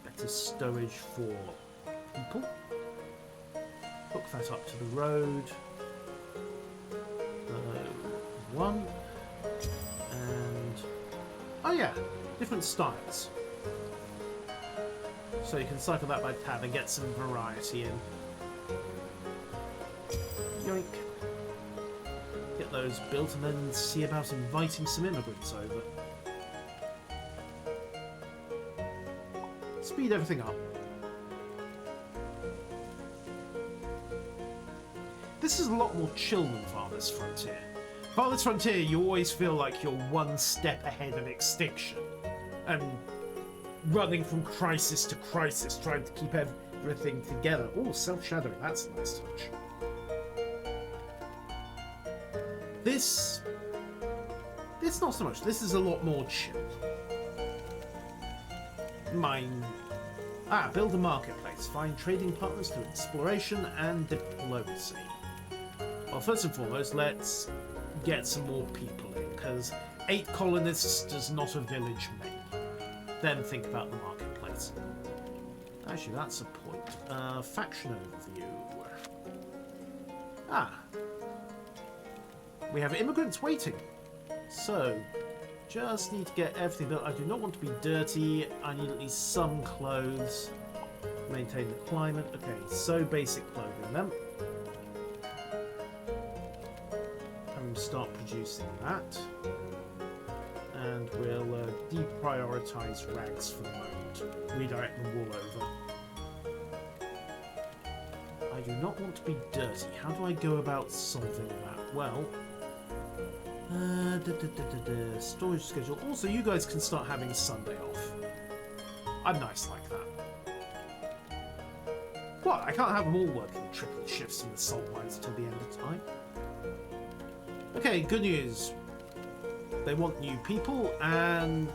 Better storage for people. Hook that up to the road. One. And... oh yeah, different styles. So you can cycle that by tab and get some variety in. Yoink. Get those built and then see about inviting some immigrants over. Speed everything up. This is a lot more chill than Farthest Frontier. Farthest Frontier, you always feel like you're one step ahead of extinction. And running from crisis to crisis, trying to keep everything together. Oh, self-shadowing, that's a nice touch. This not so much. This is a lot more chill. Build a marketplace. Find trading partners through exploration and diplomacy. Well, first and foremost, let's get some more people in, because 8 colonists does not a village make. Then think about the marketplace. Actually, that's a point. Faction overview. We have immigrants waiting. So, just need to get everything built. I do not want to be dirty. I need at least some clothes. Maintain the climate. Okay, so basic clothing then. And start producing that. And we'll deprioritize rags for the moment. Redirect them all over. I do not want to be dirty. How do I go about solving that? Well, storage schedule. Also, you guys can start having Sunday off. I'm nice like that. What? I can't have them all working triple shifts in the salt mines till the end of time. Okay, good news. They want new people, and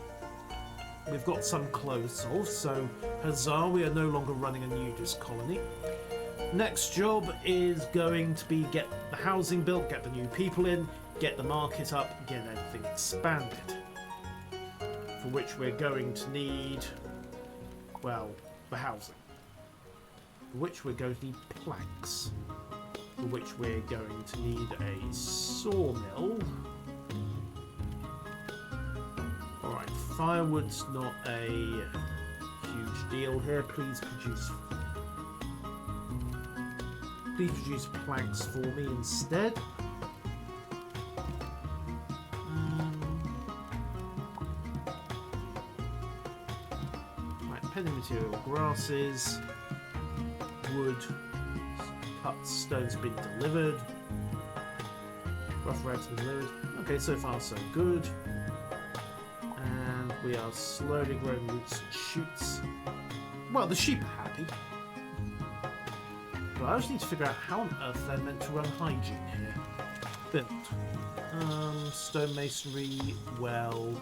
we've got some clothes solved, so huzzah, we are no longer running a nudist colony. Next job is going to be get the housing built, get the new people in, get the market up, get everything expanded. For which we're going to need, well, the housing. For which we're going to need planks. For which we're going to need a sawmill. Alright, firewood's not a huge deal here. Please produce planks for me instead. Right, pending material, grasses, wood, cut stones have been delivered. Rough rags have been delivered. Okay, so far so good. And we are slowly growing roots and shoots. Well, the sheep are happy. But I just need to figure out how on earth they're meant to run hygiene here. Built. Stonemasonry, well.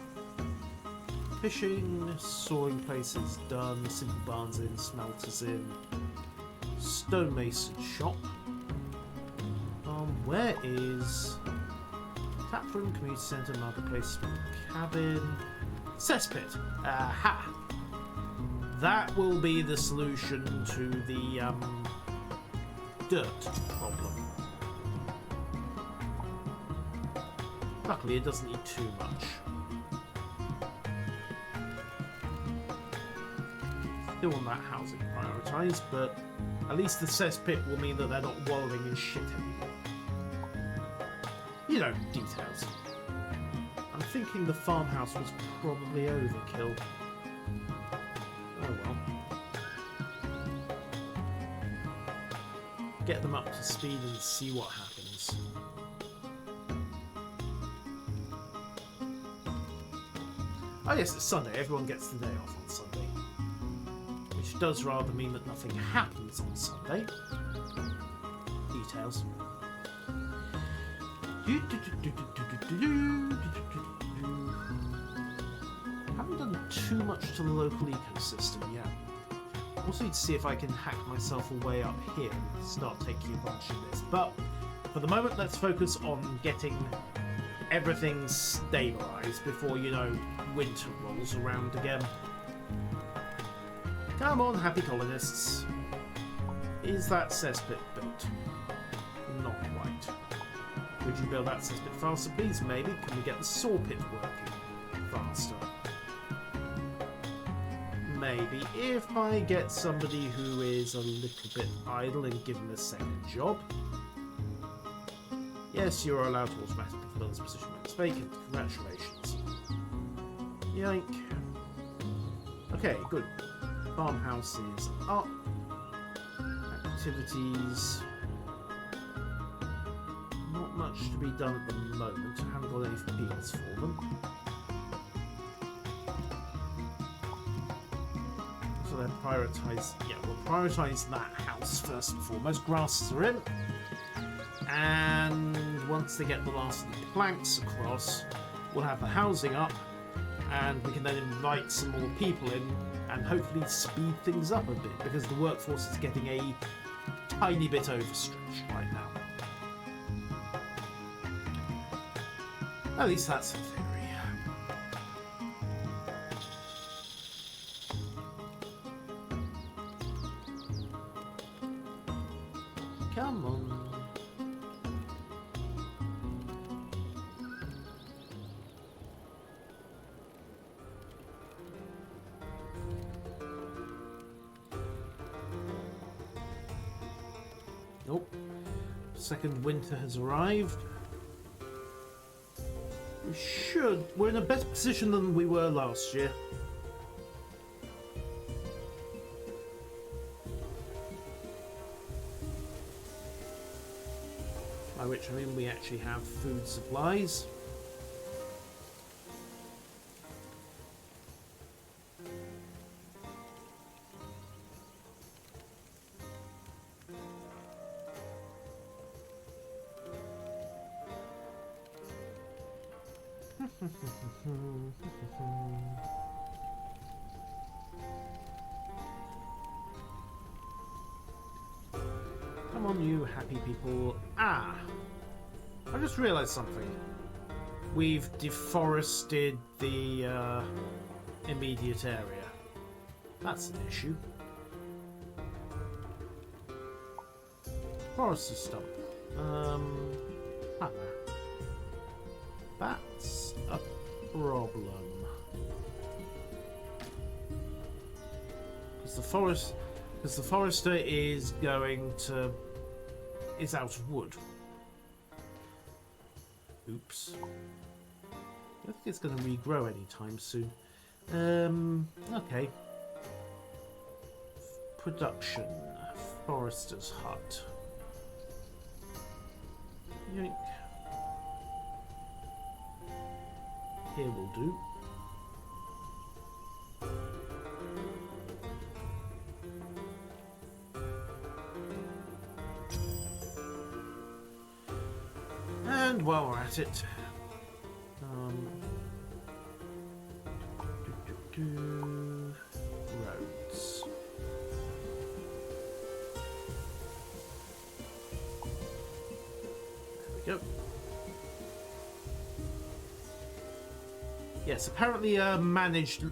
Fishing, sawing places done, simple barns in, smelters in. Stonemason shop. Where is taproom, community centre, marketplace, cabin, cesspit? Aha! That will be the solution to the dirt problem. Luckily, it doesn't need too much. Still want that housing prioritised, but at least the cesspit will mean that they're not wallowing in shit anymore. You know, details. I'm thinking the farmhouse was probably overkill. Oh well. Get them up to speed and see what happens. Oh yes, it's Sunday. Everyone gets the day off on Sunday. Which does rather mean that nothing happens on Sunday. Details. Haven't done too much to the local ecosystem yet. Also need to see if I can hack myself a way up here and start taking advantage of this. But for the moment, let's focus on getting everything stabilised before, you know, winter rolls around again. Come on, happy colonists. Is that cesspit built? Not quite. Would you build that cesspit faster, please? Maybe. Can we get the saw pit working faster? Maybe. If I get somebody who is a little bit idle and give them a second job. Yes, you're allowed to automatically fill this position when it's vacant. Congratulations. Yank. Okay, good. Farmhouse is up. Activities. much to be done at the moment. I haven't got any fields for them. So then prioritise... Yeah, we'll prioritise that house first and foremost. Grasses are in. And once they get the last of the planks across, we'll have the housing up. And we can then invite some more people in and hopefully speed things up a bit, because the workforce is getting a tiny bit overstretched right now. At least that's the theory. Come on. Nope. Second winter has arrived. We're in a better position than we were last year. By which I mean we actually have food supplies. Come on, you happy people. Ah! I just realised something. We've deforested the immediate area. That's an issue. Forest stump. That's a problem. Because the forester is out of wood. Oops. I don't think it's going to regrow anytime soon. Okay. Production. Forester's hut. Yoink. Here will do. And while we're at it, roads. There we go. Yes, apparently managed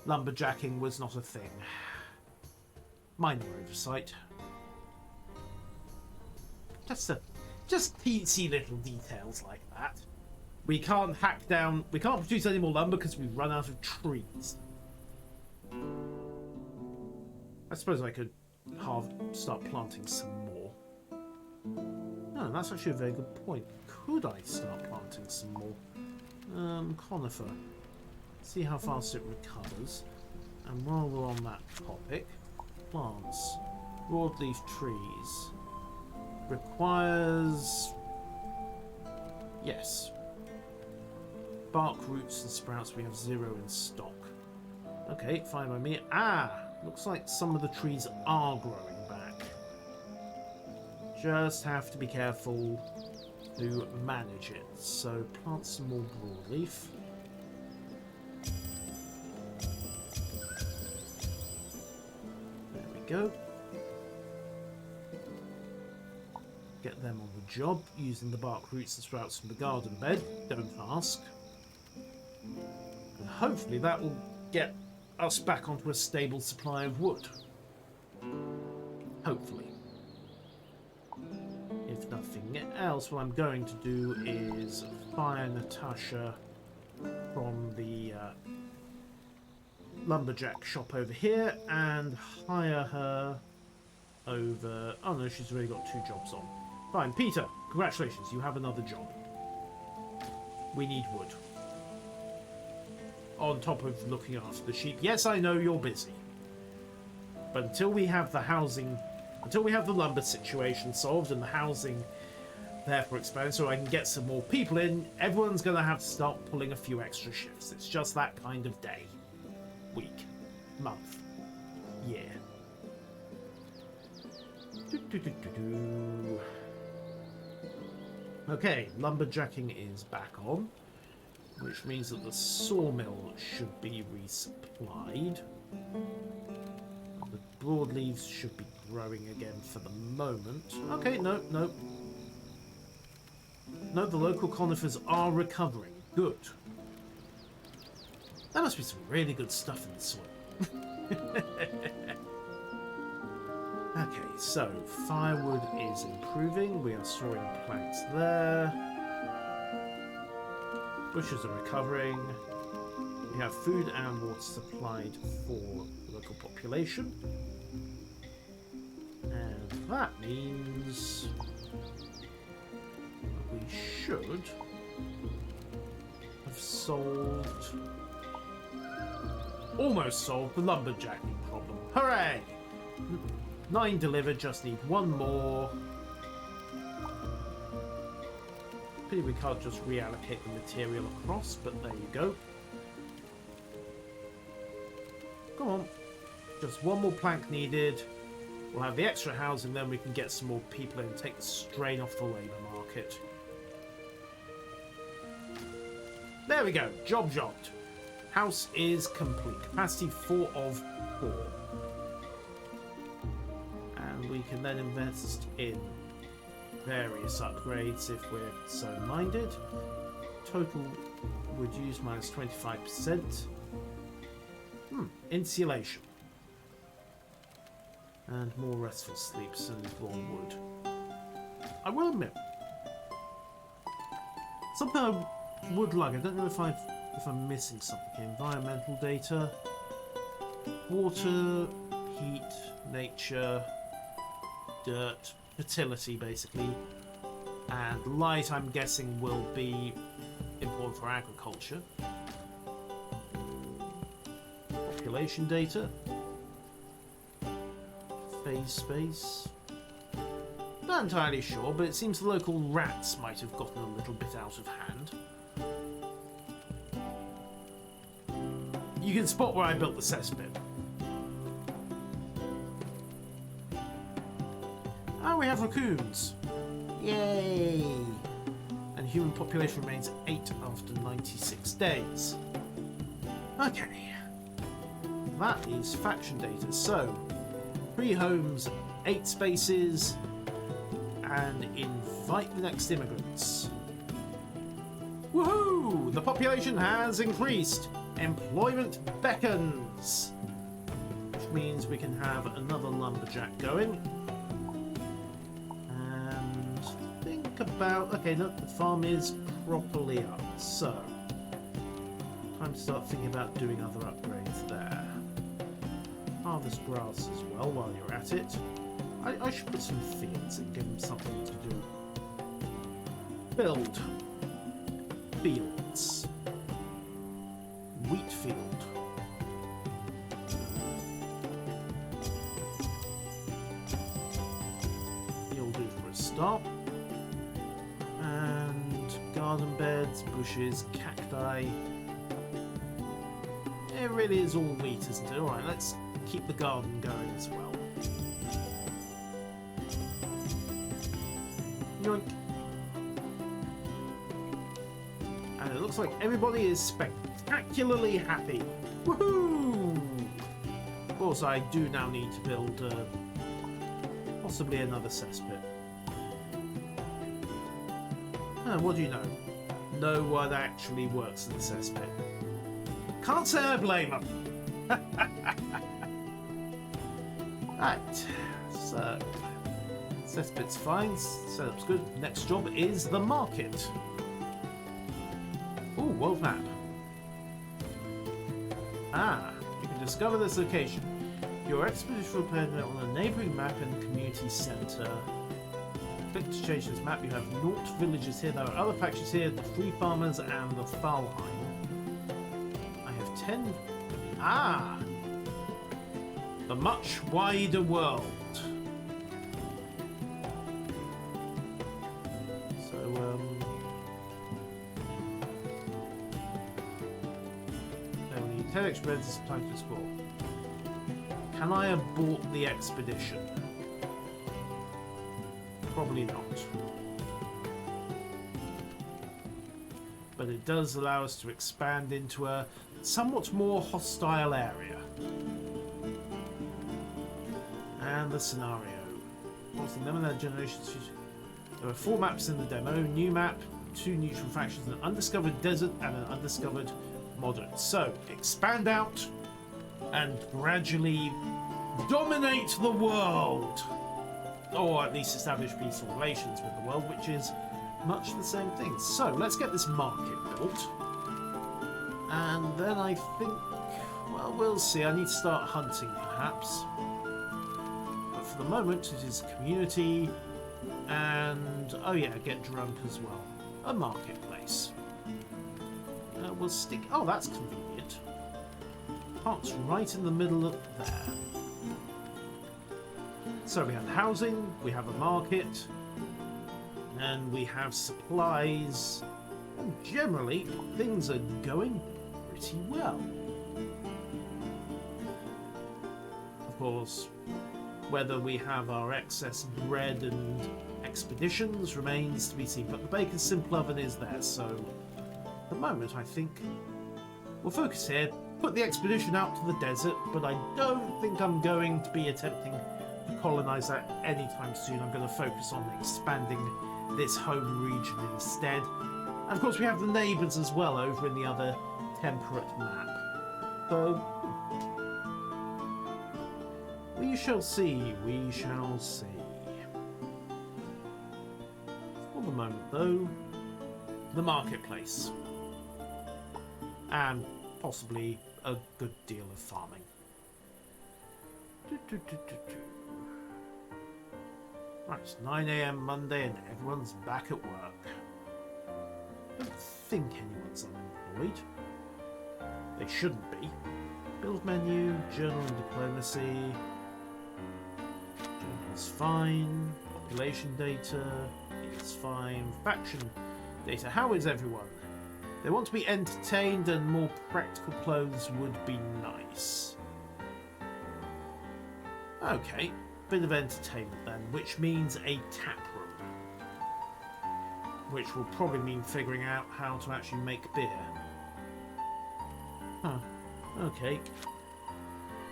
lumberjacking was not a thing. Minor oversight. Just teensy little details like that. We can't produce any more lumber because we've run out of trees. I suppose I could start planting some more. No, that's actually a very good point. Could I start planting some more? Conifer. See how fast it recovers. And while we're on that topic, plants. Broadleaf trees. Requires... Yes. Bark, roots and sprouts, we have 0 in stock. Okay, fine by me. Ah! Looks like some of the trees are growing back. Just have to be careful to manage it. So plant some more broadleaf. There we go. Get them on the job using the bark, roots and sprouts from the garden bed. Don't ask. And hopefully that will get us back onto a stable supply of wood. Hopefully. If nothing else, what I'm going to do is fire Natasha from the lumberjack shop over here and hire her over... Oh no, she's already got 2 jobs on. Fine, Peter, congratulations, you have another job. We need wood. On top of looking after the sheep. Yes, I know you're busy. But until we have the housing Until we have the lumber situation solved and the housing therefore expanded so I can get some more people in, everyone's going to have to start pulling a few extra shifts. It's just that kind of day, week, month, year. Okay, lumberjacking is back on, which means that the sawmill should be resupplied. The broadleaves should be growing again for the moment. Okay, no. No, the local conifers are recovering. Good. There must be some really good stuff in the soil. Okay, so firewood is improving. We are storing planks there. Bushes are recovering. We have food and water supplied for the local population. And that means we should have almost solved the lumberjacking problem. Hooray! 9 delivered, just need 1 more. Pity we can't just reallocate the material across, but there you go. Come on. Just 1 more plank needed. We'll have the extra housing, then we can get some more people in and take the strain off the labour market. There we go. Job jobbed. House is complete. Capacity 4 of 4. And we can then invest in various upgrades if we're so minded. Total would use minus 25%. Insulation. And more restful sleeps and raw wood. I will admit, something I would like. I don't know if I'm missing something. Environmental data, water, heat, nature, dirt, fertility, basically, and light. I'm guessing will be important for agriculture. Population data. Phase space. Not entirely sure, but it seems the local rats might have gotten a little bit out of hand. You can spot where I built the cesspit. Oh, we have raccoons. Yay! And human population remains 8 after 96 days. Okay. That is faction data. So, 3 homes, 8 spaces, and invite the next immigrants. Woohoo! The population has increased. Employment beckons. Which means we can have another lumberjack going. And think about... Okay, look, the farm is properly up. So, time to start thinking about doing other upgrades there. Harvest grass as well while you're at it. I should put some fields and give them something to do. Build. Fields. Wheat field. You'll do for a start. And garden beds, bushes, cacti. It really is all wheat, isn't it? Alright, let's keep the garden going as well. Yoink. And it looks like everybody is spectacularly happy. Woohoo! Of course, I do now need to build possibly another cesspit. What do you know? No one actually works in the cesspit. Can't say I blame them. Right, so cesspit's fine, setup's good. Next job is the market. Ooh, world map. Ah, you can discover this location. Your expedition will appear on a neighbouring map in the community centre. Click to change this map. You have naught villages here. There are other factions here, the free farmers and the Thalheim. I have 10. Ah! The much wider world. we need 10 extra beds and some time to explore. Can I abort the expedition? Probably not. But it does allow us to expand into a somewhat more hostile area. And the scenario. What's the name of that generation? There are 4 maps in the demo. New map, 2 neutral factions, an undiscovered desert and an undiscovered moderate. So, expand out and gradually dominate the world. Or at least establish peaceful relations with the world, which is much the same thing. So, let's get this market built. And then I think, well, we'll see. I need to start hunting, perhaps. But for the moment, it is community and, oh yeah, get drunk as well. A marketplace. We'll stick, oh, that's convenient. Park's right in the middle of there. So we have housing, we have a market, and we have supplies, and generally things are going pretty well. Of course, whether we have our excess bread and expeditions remains to be seen, but the baker's simple oven is there, so at the moment I think we'll focus here, put the expedition out to the desert, but I don't think I'm going to be attempting to colonize that anytime soon. I'm going to focus on expanding this home region instead. And of course we have the neighbours as well over in the other temperate map. So we shall see, we shall see. For the moment though, the marketplace. And possibly a good deal of farming. Right, it's 9 AM Monday and everyone's back at work. I don't think anyone's unemployed. They shouldn't be. Build menu, journal and diplomacy. Journal's fine. Population data is fine. Faction data. How is everyone? They want to be entertained and more practical clothes would be nice. Okay, bit of entertainment then, which means a tap room. Which will probably mean figuring out how to actually make beer. Huh, okay.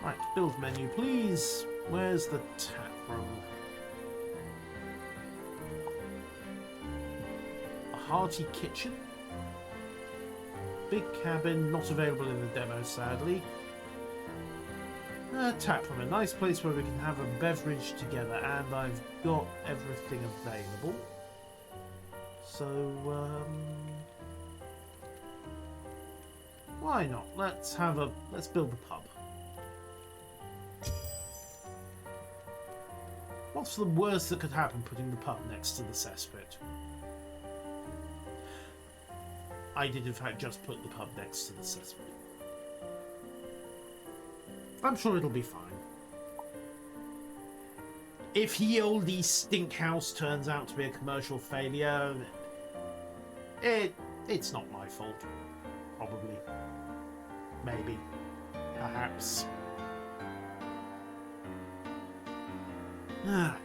Right, build menu please. Where's the tap room? A hearty kitchen? Big cabin, not available in the demo sadly. Tap room, a nice place where we can have a beverage together, and I've got everything available. So, why not? Let's build the pub. What's the worst that could happen putting the pub next to the cesspit? I did in fact just put the pub next to the cesspit. I'm sure it'll be fine. If Ye Olde Stinkhouse turns out to be a commercial failure, it's not my fault. Probably. Maybe. Perhaps. Alright.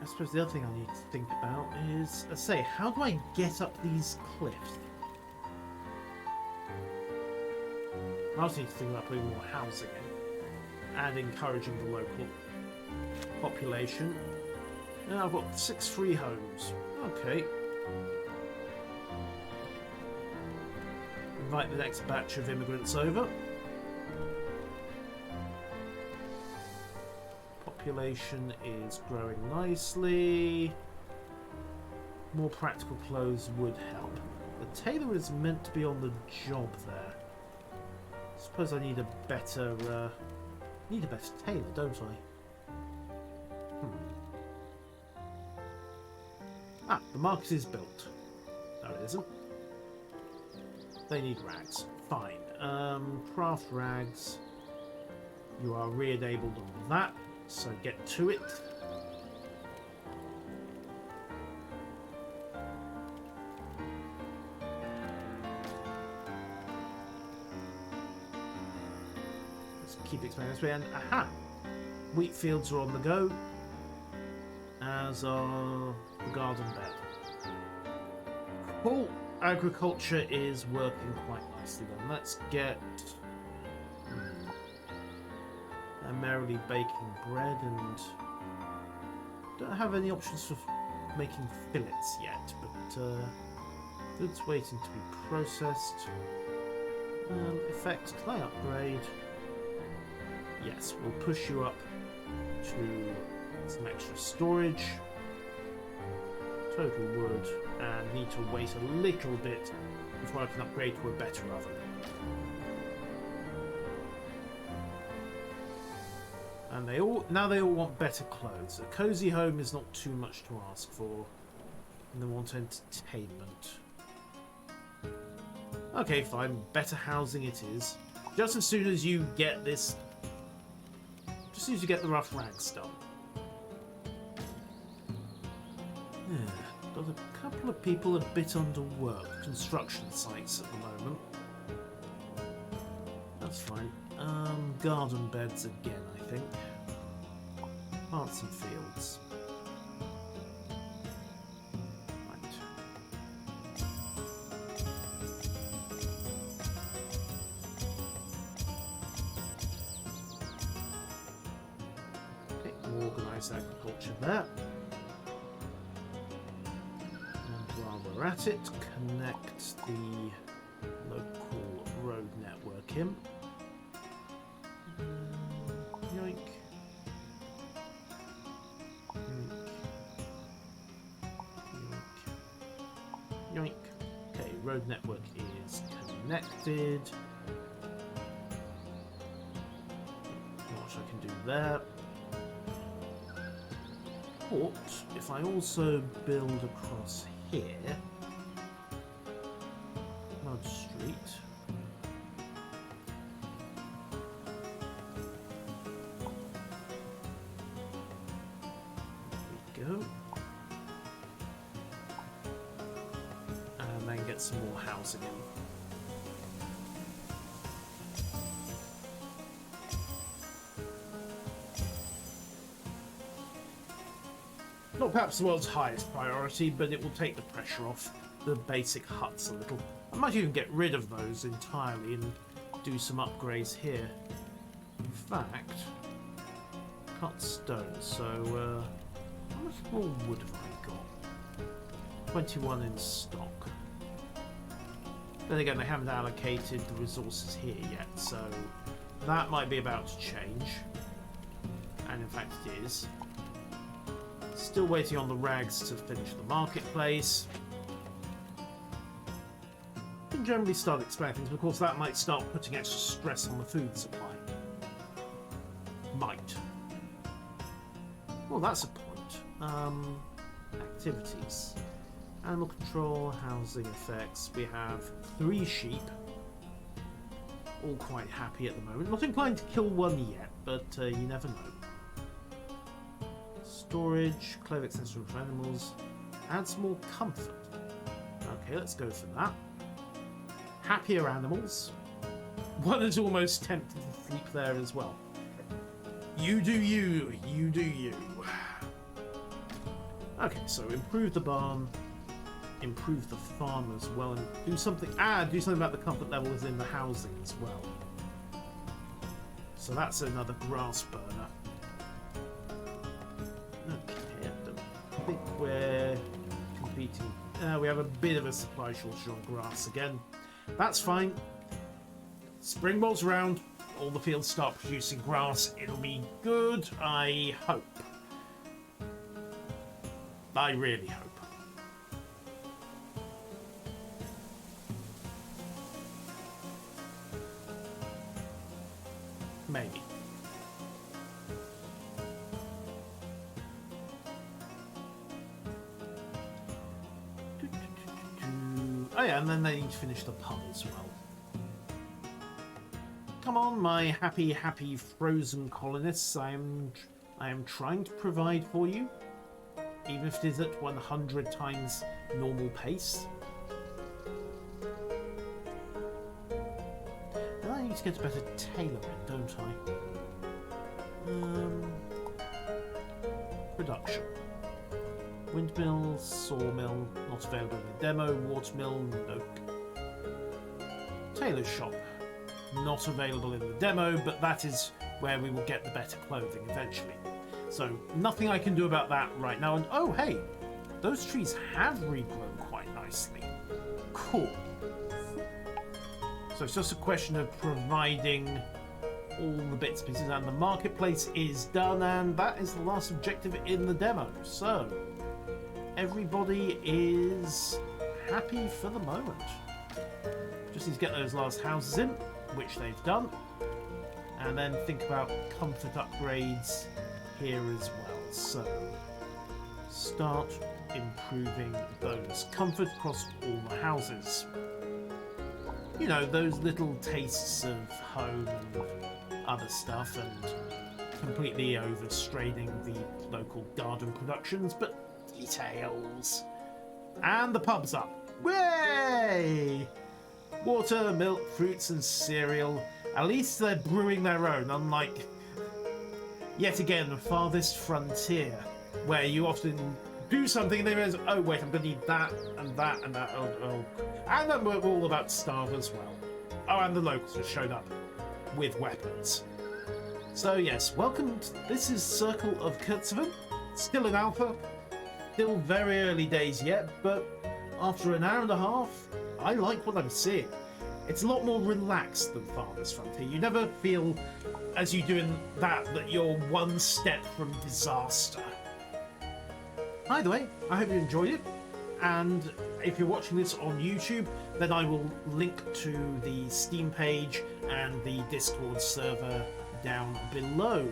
I suppose the other thing I need to think about is, say, how do I get up these cliffs? I also need to think about putting more housing in and encouraging the local population. And I've got 6 free homes. Okay. Invite the next batch of immigrants over. Population is growing nicely. More practical clothes would help. The tailor is meant to be on the job there. I suppose I need a better tailor, don't I? Ah, the market is built. No, it isn't. They need rags. Fine. Craft rags. You are re-enabled on that, so get to it. Let's keep expanding this way. And aha! Wheat fields are on the go, as are the garden bed. Cool. Agriculture is working quite nicely then. Let's get merrily baking bread, and don't have any options for making fillets yet, but goods waiting to be processed. Effect, can I upgrade? Yes, we'll push you up to some extra storage. Total wood, and need to wait a little bit before I can upgrade to a better oven. And they all want better clothes. A cozy home is not too much to ask for, and they want entertainment. Okay, fine. Better housing it is. Just as soon as you get this, just as soon as you get the rough rags done. Yeah. Got a couple of people a bit underworked. Construction sites at the moment. That's fine. Garden beds again, I think. Plants and fields. Right. Okay, organised agriculture there. We're at it, connect the local road network in. Yoink. Yoink. Yoink. Yoink. Okay, road network is connected. Not much I can do there. But if I also build across here, Mud Street. There we go. And then get some more housing in. Not perhaps the world's highest priority, but it will take the pressure off the basic huts a little. I might even get rid of those entirely and do some upgrades here. In fact, cut stone, so how much more wood have I got? 21 in stock. Then again, they haven't allocated the resources here yet, so that might be about to change. And in fact it is. Still waiting on the rags to finish the marketplace. Can generally start expanding things, but of course that might start putting extra stress on the food supply. Might. Well, that's a point. Activities. Animal control, housing effects. We have 3 sheep. All quite happy at the moment. Not inclined to kill one yet, but you never know. Storage, clove accessory for animals, adds more comfort. Okay, let's go for that. Happier animals. One is almost tempted to sleep there as well. You do you, you do you. Okay, so improve the barn, improve the farm as well, and do something about the comfort levels in the housing as well. So that's another grass burner. Okay, I don't think we're competing. We have a bit of a supply shortage on grass again. That's fine. Spring rolls around, all the fields start producing grass. It'll be good, I hope. I really hope. Maybe. Oh yeah, and then they need to finish the pub as well. Come on, my happy, happy frozen colonists. I am trying to provide for you, even if it is at 100 times normal pace. Then I need to get a better tailor in, don't I? Production. Windmill, sawmill, not available in the demo. Watermill, nope. Tailor's shop, not available in the demo, but that is where we will get the better clothing eventually. So nothing I can do about that right now. And oh hey, those trees have regrown quite nicely. Cool. So it's just a question of providing all the bits and pieces, and the marketplace is done, and that is the last objective in the demo. So everybody is happy for the moment. Just need to get those last houses in, which they've done, and then think about comfort upgrades here as well. So start improving those comfort across all the houses. You know, those little tastes of home and other stuff, and completely overstraining the local garden productions, but details. And the pub's up. Way! Water, milk, fruits and cereal. At least they're brewing their own, unlike, yet again, the farthest frontier, where you often do something and they realize, oh wait, I'm going to need that and that and that. Oh. And then we're all about to starve as well. Oh, and the locals have showed up with weapons. So yes, welcome to, this is Circle of Kerzoven. Still in alpha, still very early days yet, but after an hour and a half, I like what I'm seeing. It's a lot more relaxed than Farthest Frontier. You never feel, as you do in that you're one step from disaster. Either way, I hope you enjoyed it, and if you're watching this on YouTube, then I will link to the Steam page and the Discord server down below.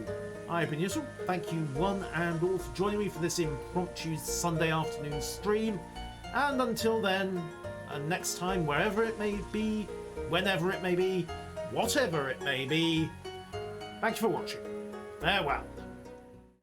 I've been Yusuf. Thank you one and all for joining me for this impromptu Sunday afternoon stream, and until then, and next time, wherever it may be, whenever it may be, whatever it may be, thank you for watching. Farewell.